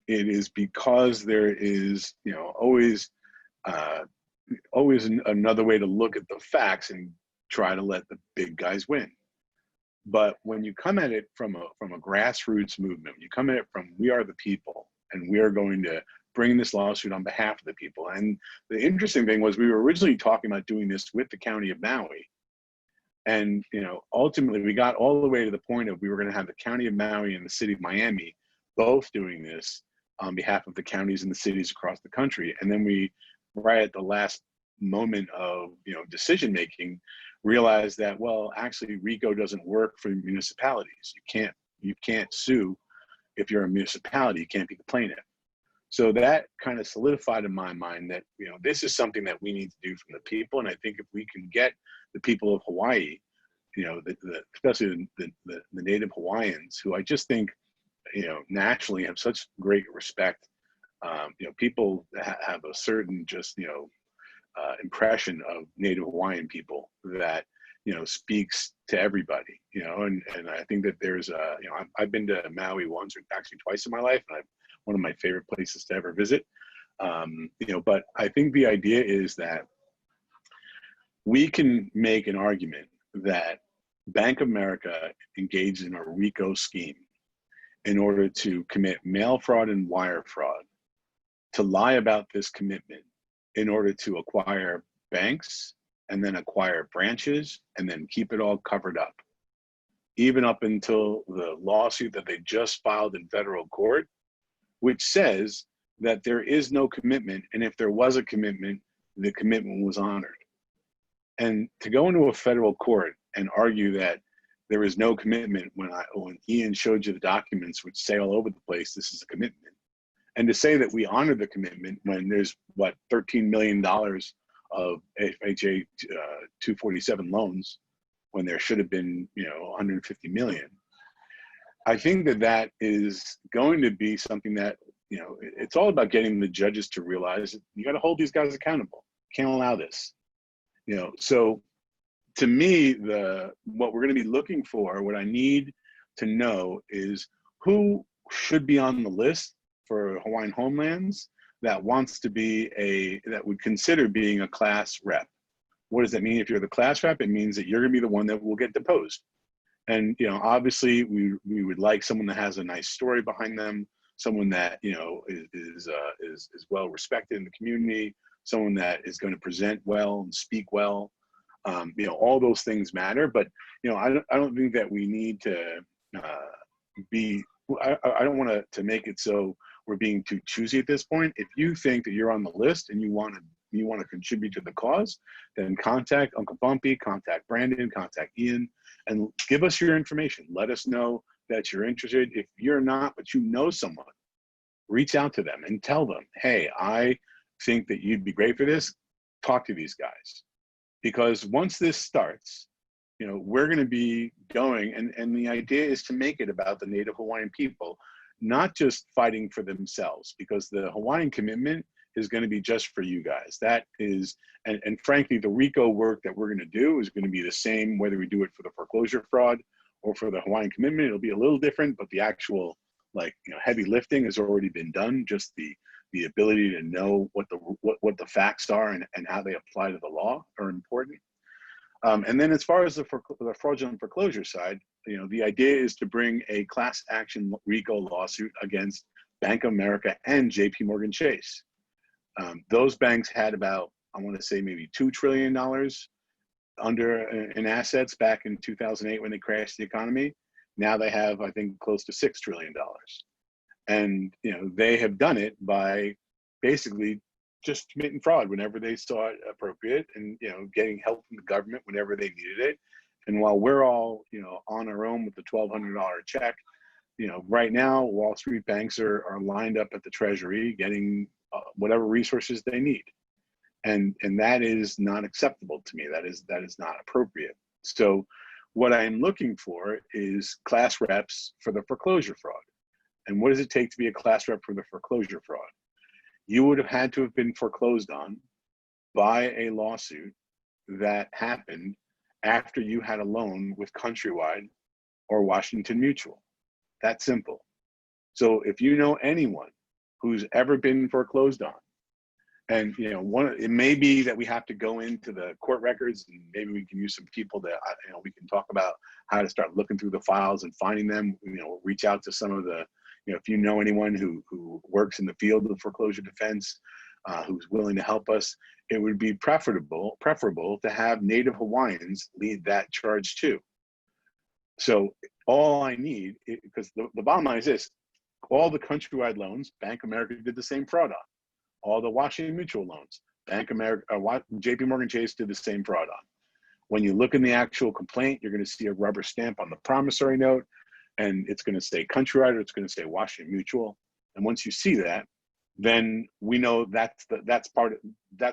is because there is, you know, always another way to look at the facts and try to let the big guys win. But when you come at it from a grassroots movement, you come at it from, we are the people, and we are going to bring this lawsuit on behalf of the people. And the interesting thing was, we were originally talking about doing this with the county of Maui. And, you know, ultimately we got all the way to the point of we were going to have the county of Maui and the city of Miami both doing this on behalf of the counties and the cities across the country. And then we, right at the last moment of, you know, decision making, realized that, well, actually RICO doesn't work for municipalities. You can't sue if you're a municipality. You can't be the plaintiff. So that kind of solidified in my mind that, you know, this is something that we need to do from the people. And I think if we can get the people of Hawaii, you know, especially the Native Hawaiians, who I just think, you know, naturally have such great respect. You know, people have a certain just, you know, impression of Native Hawaiian people that, you know, speaks to everybody, you know, and I think that there's you know, I've been to Maui once, or actually twice in my life, and one of my favorite places to ever visit. You know, but I think the idea is that we can make an argument that Bank of America engaged in a RICO scheme in order to commit mail fraud and wire fraud, to lie about this commitment in order to acquire banks and then acquire branches and then keep it all covered up. Even up until the lawsuit that they just filed in federal court, which says that there is no commitment, and if there was a commitment, the commitment was honored. And to go into a federal court and argue that there is no commitment when Ian showed you the documents which say all over the place this is a commitment, and to say that we honor the commitment when there's what, $13 million of FHA 247 loans when there should have been, you know, 150 million. I think that that is going to be something that, you know, it's all about getting the judges to realize that you got to hold these guys accountable. Can't allow this, you know. So to me, what we're going to be looking for, what I need to know is who should be on the list for Hawaiian homelands that wants to be that would consider being a class rep. What does that mean? If you're the class rep, it means that you're going to be the one that will get deposed. And, you know, obviously we would like someone that has a nice story behind them, someone that, you know, is well respected in the community, someone that is going to present well and speak well. You know, all those things matter, but, you know, I don't think that we need to I don't want to make it so we're being too choosy at this point. If you think that you're on the list and you want to contribute to the cause, then contact Uncle Bumpy, contact Brandon, contact Ian, and give us your information. Let us know that you're interested. If you're not, but you know someone, reach out to them and tell them, hey, I think that you'd be great for this. Talk to these guys. Because once this starts, you know, we're going to be going, and the idea is to make it about the Native Hawaiian people, not just fighting for themselves, because the Hawaiian commitment is going to be just for you guys. That is, and frankly, the RICO work that we're going to do is going to be the same, whether we do it for the foreclosure fraud or for the Hawaiian commitment. It'll be a little different, but the actual, like, you know, heavy lifting has already been done. Just the ability to know what the facts are and how they apply to the law are important. And then as far as the fraudulent foreclosure side, you know, the idea is to bring a class action RICO lawsuit against Bank of America and JP Morgan Chase. Those banks had about, I want to say maybe $2 trillion in assets back in 2008 when they crashed the economy. Now they have, I think, close to $6 trillion. And, you know, they have done it by basically just committing fraud whenever they saw it appropriate, and, you know, getting help from the government whenever they needed it. And while we're all, you know, on our own with the $1,200 check, you know, right now Wall Street banks are lined up at the Treasury getting whatever resources they need, and that is not acceptable to me. That is not appropriate. So what I'm looking for is class reps for the foreclosure fraud. And what does it take to be a class rep for the foreclosure fraud? You would have had to have been foreclosed on by a lawsuit that happened after you had a loan with Countrywide or Washington Mutual. That's simple. So if you know anyone who's ever been foreclosed on, and, you know, it may be that we have to go into the court records, and maybe we can use some people that, you know, we can talk about how to start looking through the files and finding them. You know, reach out to some of the, you know, if you know anyone who works in the field of foreclosure defense, who's willing to help us, it would be preferable to have Native Hawaiians lead that charge too. So all I need, because the bottom line is this: all the Countrywide loans, Bank of America did the same fraud on. All the Washington Mutual loans, Bank of America, JP Morgan Chase did the same fraud on. When you look in the actual complaint, you're going to see a rubber stamp on the promissory note, and it's going to say Countrywide or it's going to say Washington Mutual. And once you see that, then we know that's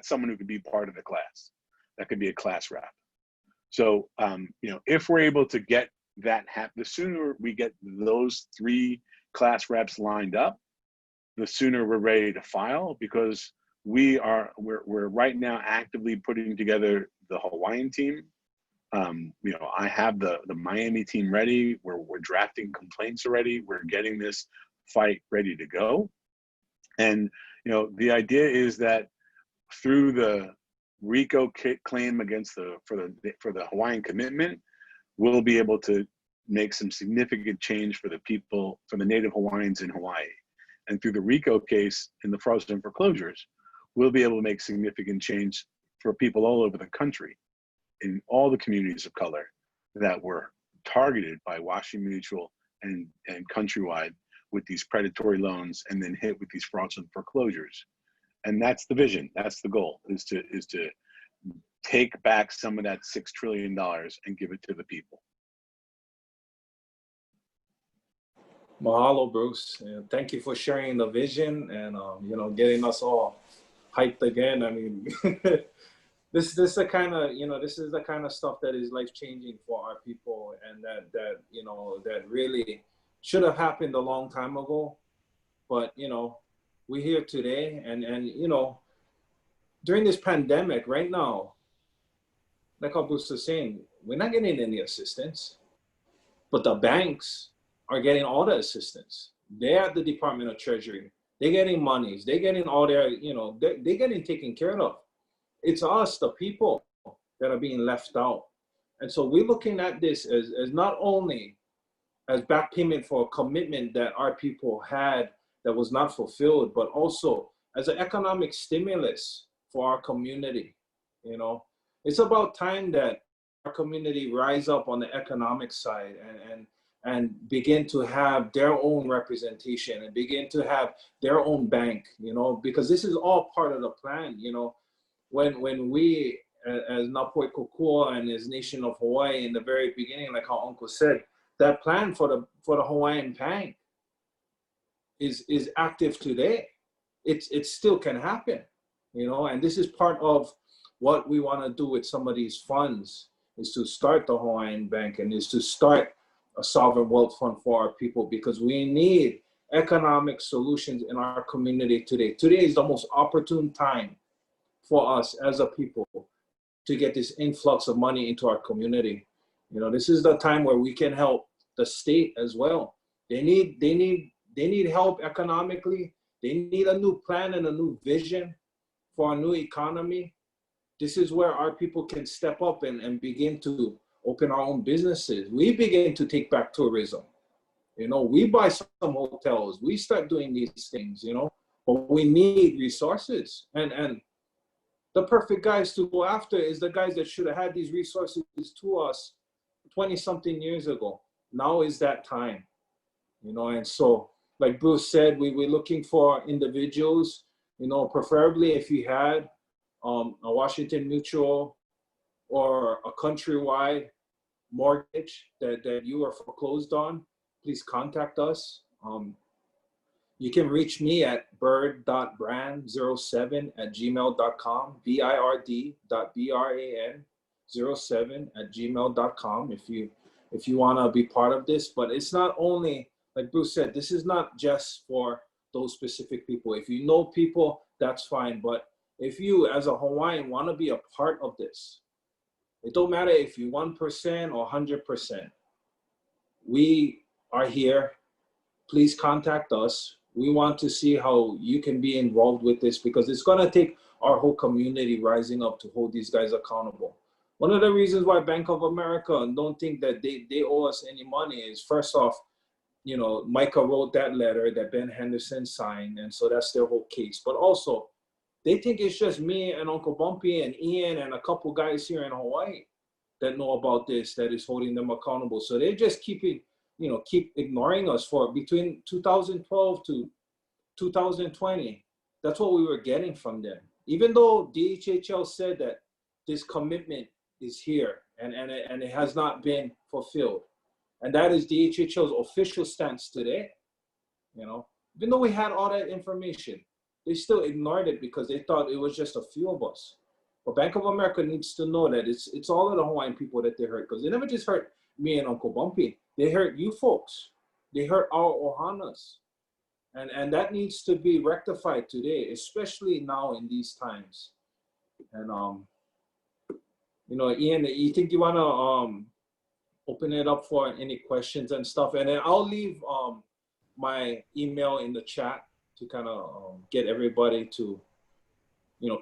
someone who could be part of the class. That could be a class rep. So, you know, if we're able to get that the sooner we get those 3 class reps lined up, the sooner we're ready to file, because we're right now actively putting together the Hawaiian team. You know, I have the Miami team ready. We're drafting complaints already. We're getting this fight ready to go. And, you know, the idea is that through the RICO claim against for the Hawaiian commitment, we'll be able to make some significant change for the people, for the Native Hawaiians in Hawaii. And through the RICO case in the fraudulent foreclosures, we'll be able to make significant change for people all over the country, in all the communities of color that were targeted by Washington Mutual and Countrywide with these predatory loans, and then hit with these fraudulent foreclosures. And that's the vision, that's the goal, is to take back some of that $6 trillion and give it to the people. Mahalo, Bruce. And thank you for sharing the vision and you know, getting us all hyped again. I mean, this is the kind of, you know, this is the kind of stuff that is life changing for our people, and that you know, that really should have happened a long time ago. But you know, we're here today, and you know, during this pandemic right now, like how Bruce was saying, we're not getting any assistance, but the banks are getting all the assistance. They're at the Department of Treasury. They're getting monies. They're getting all their, you know, they're getting taken care of. It's us, the people, that are being left out. And so we're looking at this as not only as back payment for a commitment that our people had that was not fulfilled, but also as an economic stimulus for our community. You know, it's about time that our community rise up on the economic side and begin to have their own representation and begin to have their own bank, you know, because this is all part of the plan. You know, when we, as Napoi Kokua and as Nation of Hawaii in the very beginning, like how Uncle said, that plan for the Hawaiian Bank is active today. It still can happen, you know, and this is part of what we want to do with some of these funds, is to start the Hawaiian Bank and is to start a sovereign wealth fund for our people, because we need economic solutions in our community today. Today is the most opportune time for us as a people to get this influx of money into our community. You know, this is the time where we can help the state as well. They need help economically. They need a new plan and a new vision for a new economy. This is where our people can step up and begin to open our own businesses. We begin to take back tourism. You know, we buy some hotels. We start doing these things, you know, but we need resources. And the perfect guys to go after is the guys that should have had these resources to us 20-something years ago. Now is that time, you know. And so, like Bruce said, we're looking for individuals, you know, preferably if you had a Washington Mutual or a Countrywide mortgage that you are foreclosed on, please contact us. You can reach me at bird.brand07@gmail.com, bird.bran07@gmail.com if you want to be part of this. But it's not only, like Bruce said, this is not just for those specific people. If you know people, that's fine. But if you, as a Hawaiian, want to be a part of this, it don't matter if you 1% or 100%. We are here. Please contact us. We want to see how you can be involved with this, because it's going to take our whole community rising up to hold these guys accountable. One of the reasons why Bank of America don't think that they owe us any money is, first off, you know, Micah wrote that letter that Ben Henderson signed, and so that's their whole case. But also, they think it's just me and Uncle Bumpy and Ian and a couple guys here in Hawaii that know about this, that is holding them accountable. So they just keep ignoring us for between 2012 to 2020. That's what we were getting from them. Even though DHHL said that this commitment is here and it has not been fulfilled. And that is DHHL's official stance today. You know, even though we had all that information, they still ignored it because they thought it was just a few of us. But Bank of America needs to know that it's all of the Hawaiian people that they hurt, because they never just hurt me and Uncle Bumpy. They hurt you folks. They hurt our Ohanas. And that needs to be rectified today, especially now in these times. And, you know, Ian, you think you want to open it up for any questions and stuff? And then I'll leave my email in the chat to kind of get everybody to,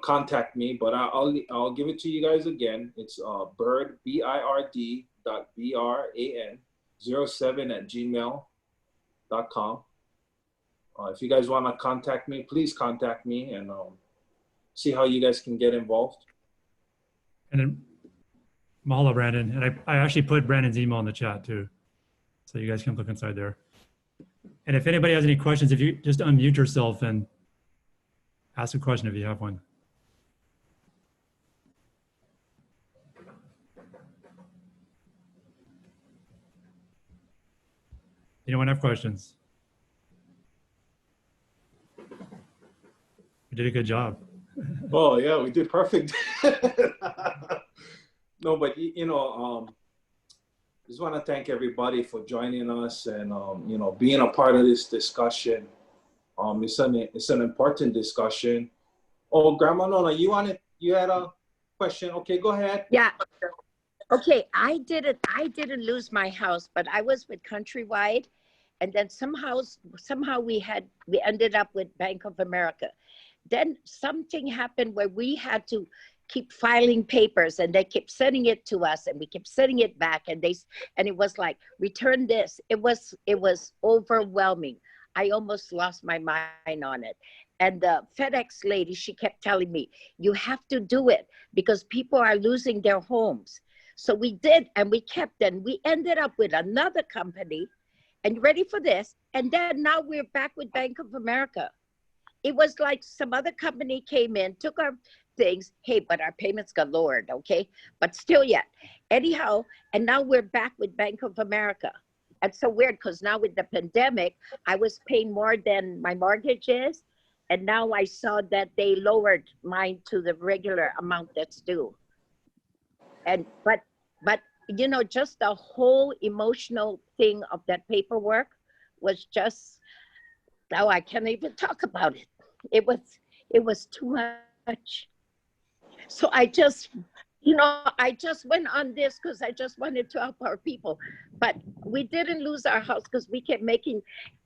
contact me. But I'll give it to you guys again. It's bird bird.bran07@gmail.com. If you guys want to contact me, please contact me and see how you guys can get involved. And then mahalo, Brandon. And I actually put Brandon's email in the chat too, so you guys can look inside there. And if anybody has any questions, if you just unmute yourself and ask a question if you have one. Anyone have questions? We did a good job. Oh yeah, we did perfect. No, but just want to thank everybody for joining us and being a part of this discussion. It's an important discussion. Oh, Grandma Nona, you had a question? Okay, go ahead. Yeah. Okay, I didn't lose my house, but I was with Countrywide, and then somehow we ended up with Bank of America. Then something happened where we had to keep filing papers, and they kept sending it to us, and we kept sending it back, and it was like, return this. It was overwhelming. I almost lost my mind on it. And the FedEx lady, she kept telling me, you have to do it because people are losing their homes. So we did, and we kept, and we ended up with another company, and ready for this, and then now we're back with Bank of America. It was like some other company came in, took our things, hey, but our payments got lowered, okay? But still yet. Anyhow, and now we're back with Bank of America. It's so weird because now with the pandemic, I was paying more than my mortgage is, and now I saw that they lowered mine to the regular amount that's due. And but just the whole emotional thing of that paperwork was just, now I can't even talk about it. It was too much. So I just went on this because I just wanted to help our people. But we didn't lose our house because we kept making,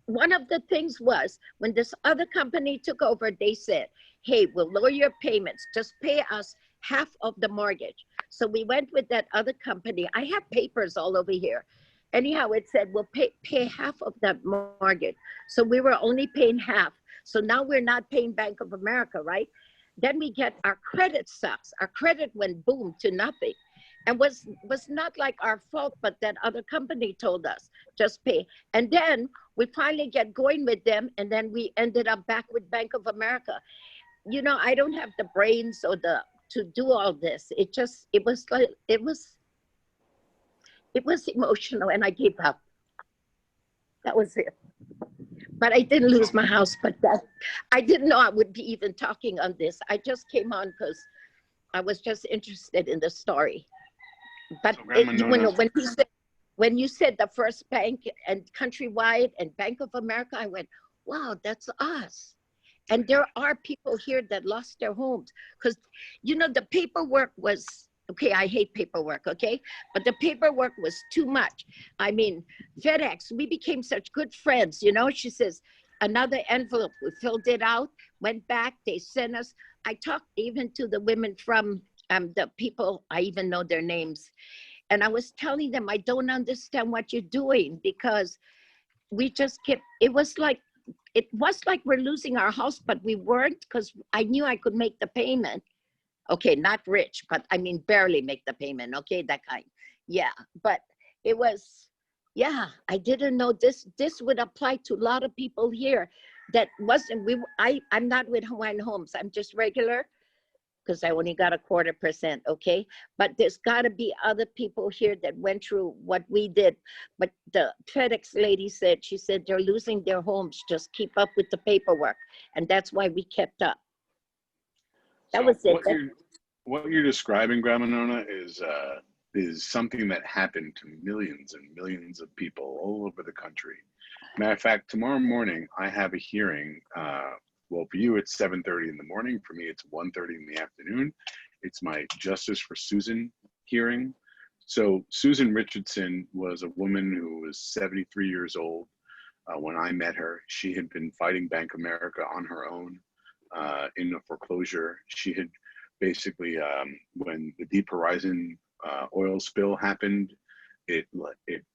one of the things was when this other company took over, they said, hey, we'll lower your payments. Just pay us half of the mortgage. So we went with that other company. I have papers all over here. Anyhow, it said, we'll pay half of that mortgage. So we were only paying half. So now we're not paying Bank of America, right? Then we get, our credit sucks. Our credit went boom to nothing. And was not like our fault, but that other company told us, just pay. And then we finally get going with them, and then we ended up back with Bank of America. I don't have the brains or to do all this. It was emotional, and I gave up. That was it. But I didn't lose my house, but I didn't know I would be even talking on this. I just came on because I was just interested in the story. But when you said the First Bank and Countrywide and Bank of America, I went, wow, that's us. And there are people here that lost their homes because, the paperwork was, okay, I hate paperwork, okay? But the paperwork was too much. I mean, FedEx, we became such good friends, She says, another envelope, we filled it out, went back, they sent us. I talked even to the women from the people, I even know their names. And I was telling them, I don't understand what you're doing because we just kept, it was like we're losing our house, but we weren't because I knew I could make the payment. Okay, not rich, but I mean, barely make the payment, okay, that kind. Yeah, but it was, yeah, I didn't know this would apply to a lot of people here that wasn't, I'm not with Hawaiian Homes, I'm just regular because I only got 0.25%, okay? But there's gotta be other people here that went through what we did. But the FedEx lady said, she said, they're losing their homes, just keep up with the paperwork. And that's why we kept up. That was it. What you're describing, Grandma Nona, is something that happened to millions and millions of people all over the country. Matter of fact, tomorrow morning I have a hearing. Well, for you it's 7:30 in the morning. For me, it's 1:30 in the afternoon. It's my Justice for Susan hearing. So Susan Richardson was a woman who was 73 years old when I met her. She had been fighting Bank of America on her own. in a foreclosure. She had basically, when the Deep Horizon oil spill happened, it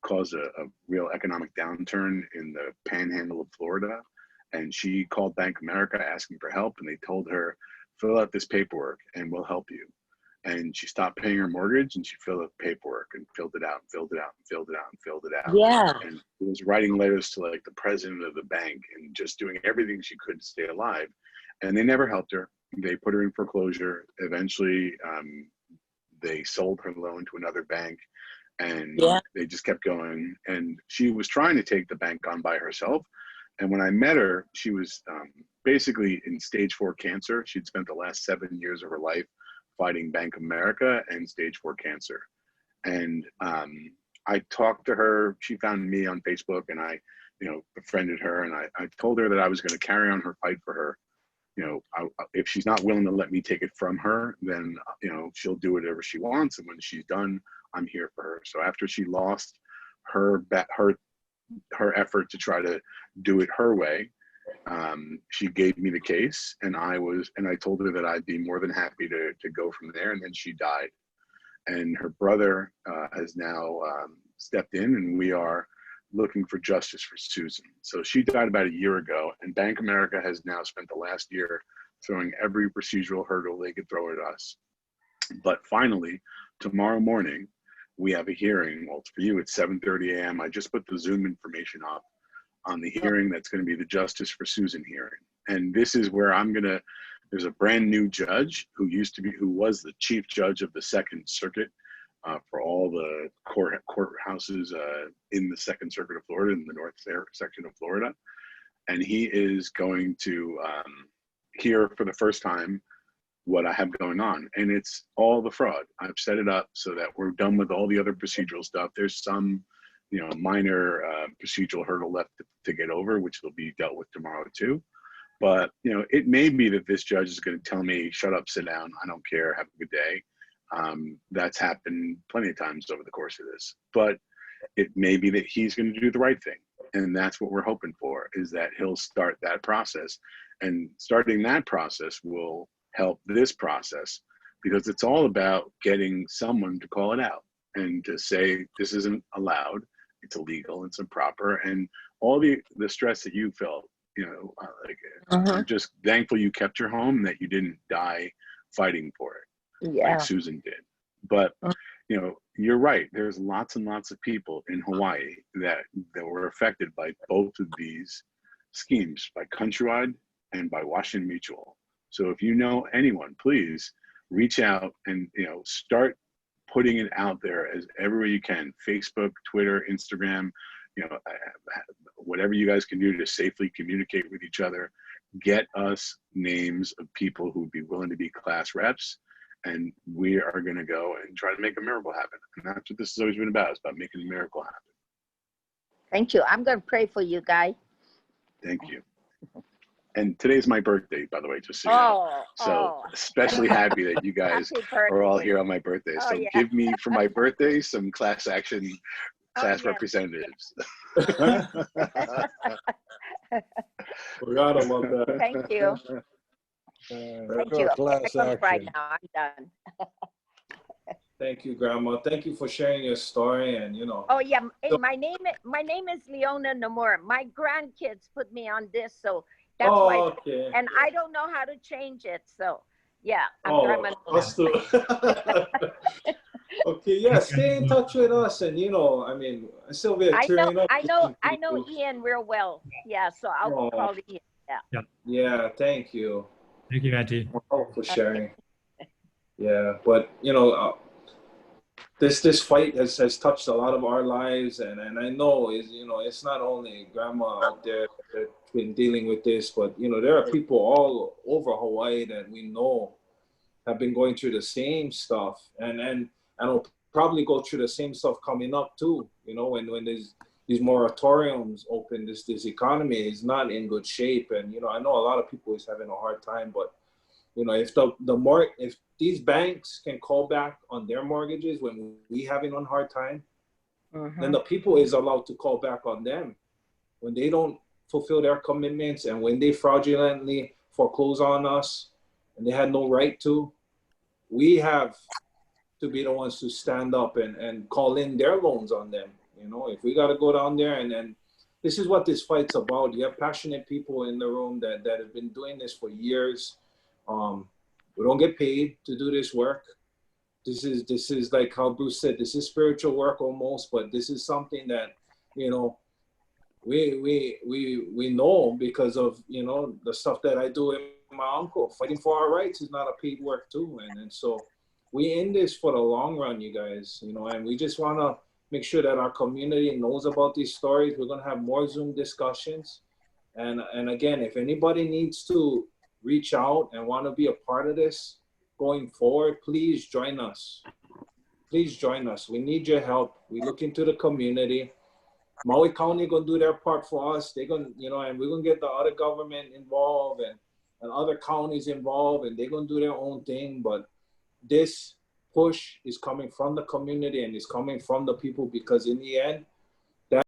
caused a real economic downturn in the panhandle of Florida. And she called Bank of America asking for help, and they told her, fill out this paperwork and we'll help you. And she stopped paying her mortgage, and she filled out the paperwork and filled it out and filled it out and filled it out and filled it out. Yeah. And was writing letters to like the president of the bank and just doing everything she could to stay alive. And they never helped her. They put her in foreclosure. Eventually, they sold her loan to another bank, and they just kept going. And she was trying to take the bank on by herself. And when I met her, she was basically in stage 4 cancer. She'd spent the last 7 years of her life fighting Bank of America and stage 4 cancer. And I talked to her. She found me on Facebook, and I, befriended her. And I told her that I was going to carry on her fight for her. If she's not willing to let me take it from her, then, she'll do whatever she wants. And when she's done, I'm here for her. So after she lost her effort to try to do it her way, she gave me the case, and I told her that I'd be more than happy to go from there. And then she died, and her brother has now stepped in, and we are looking for justice for Susan. So she died about a year ago, and Bank of America has now spent the last year throwing every procedural hurdle they could throw at us. But finally, tomorrow morning, we have a hearing. Well, for you, it's 7:30 a.m. I just put the Zoom information up on the hearing that's going to be the Justice for Susan hearing. And this is where there's a brand new judge who was the chief judge of the Second Circuit for all the courthouses in the Second Circuit of Florida, in the north section of Florida. And he is going to hear for the first time what I have going on. And it's all the fraud. I've set it up so that we're done with all the other procedural stuff. There's some minor procedural hurdle left to get over, which will be dealt with tomorrow too. But, it may be that this judge is going to tell me, shut up, sit down, I don't care, have a good day. That's happened plenty of times over the course of this. But it may be that he's going to do the right thing. And that's what we're hoping for, is that he'll start that process. And starting that process will help this process, because it's all about getting someone to call it out and to say, this isn't allowed, it's illegal, it's improper, and all the stress that you felt, I'm just thankful you kept your home and that you didn't die fighting for it, like Susan did. But, you're right. There's lots and lots of people in Hawaii that were affected by both of these schemes, by Countrywide and by Washington Mutual. So if you know anyone, please reach out and, start putting it out there as everywhere you can. Facebook, Twitter, Instagram, whatever you guys can do to safely communicate with each other. Get us names of people who would be willing to be class reps, and we are going to go and try to make a miracle happen. And that's what this has always been about. It's about making a miracle happen. Thank you. I'm going to pray for you, Guy. Thank you. And today's my birthday, by the way, just so you know. So especially happy that you guys are all here on my birthday. So give me, for my birthday, some class action representatives. Forgot about that. Thank you. Thank you. Class I'm action. right now. I'm done. Thank you, Grandma. Thank you for sharing your story. And Oh yeah. Hey, my name is Leona Nomura. My grandkids put me on this, so that's why. Okay. And I don't know how to change it, so yeah. I'm us too. Okay, yeah. Stay in touch with us, and Sylvia, I tearing up. I know Ian real well. Yeah, so I'll call Ian. Yeah. Yeah. Thank you. Thank you, Auntie. For sharing. Yeah, but this fight has touched a lot of our lives, and I know it's not only Grandma out there that's been dealing with this, but there are people all over Hawaii that we know have been going through the same stuff, and will probably go through the same stuff coming up too. When these moratoriums open, this economy is not in good shape, and I know a lot of people is having a hard time, but if these banks can call back on their mortgages when we having a hard time, then the people is allowed to call back on them when they don't fulfill their commitments, and when they fraudulently foreclose on us and they had no right to. We have to be the ones to stand up and call in their loans on them. You know, if we got to go down there and this is what this fight's about. You have passionate people in the room that have been doing this for years. We don't get paid to do this work. This is like how Bruce said, this is spiritual work almost, but this is something that, you know, we know because of, you know, the stuff that I do in my uncle. Fighting for our rights is not a paid work too. And so we in this for the long run, you guys, you know, and we just want to make sure that our community knows about these stories. We're going to have more Zoom discussions. And again, if anybody needs to reach out and want to be a part of this going forward, please join us. Please join us. We need your help. We look into the community. Maui County going to do their part for us. They're going to, you know, and we're going to get the other government involved and other counties involved, and they're going to do their own thing. But this push is coming from the community and it's coming from the people, because in the end,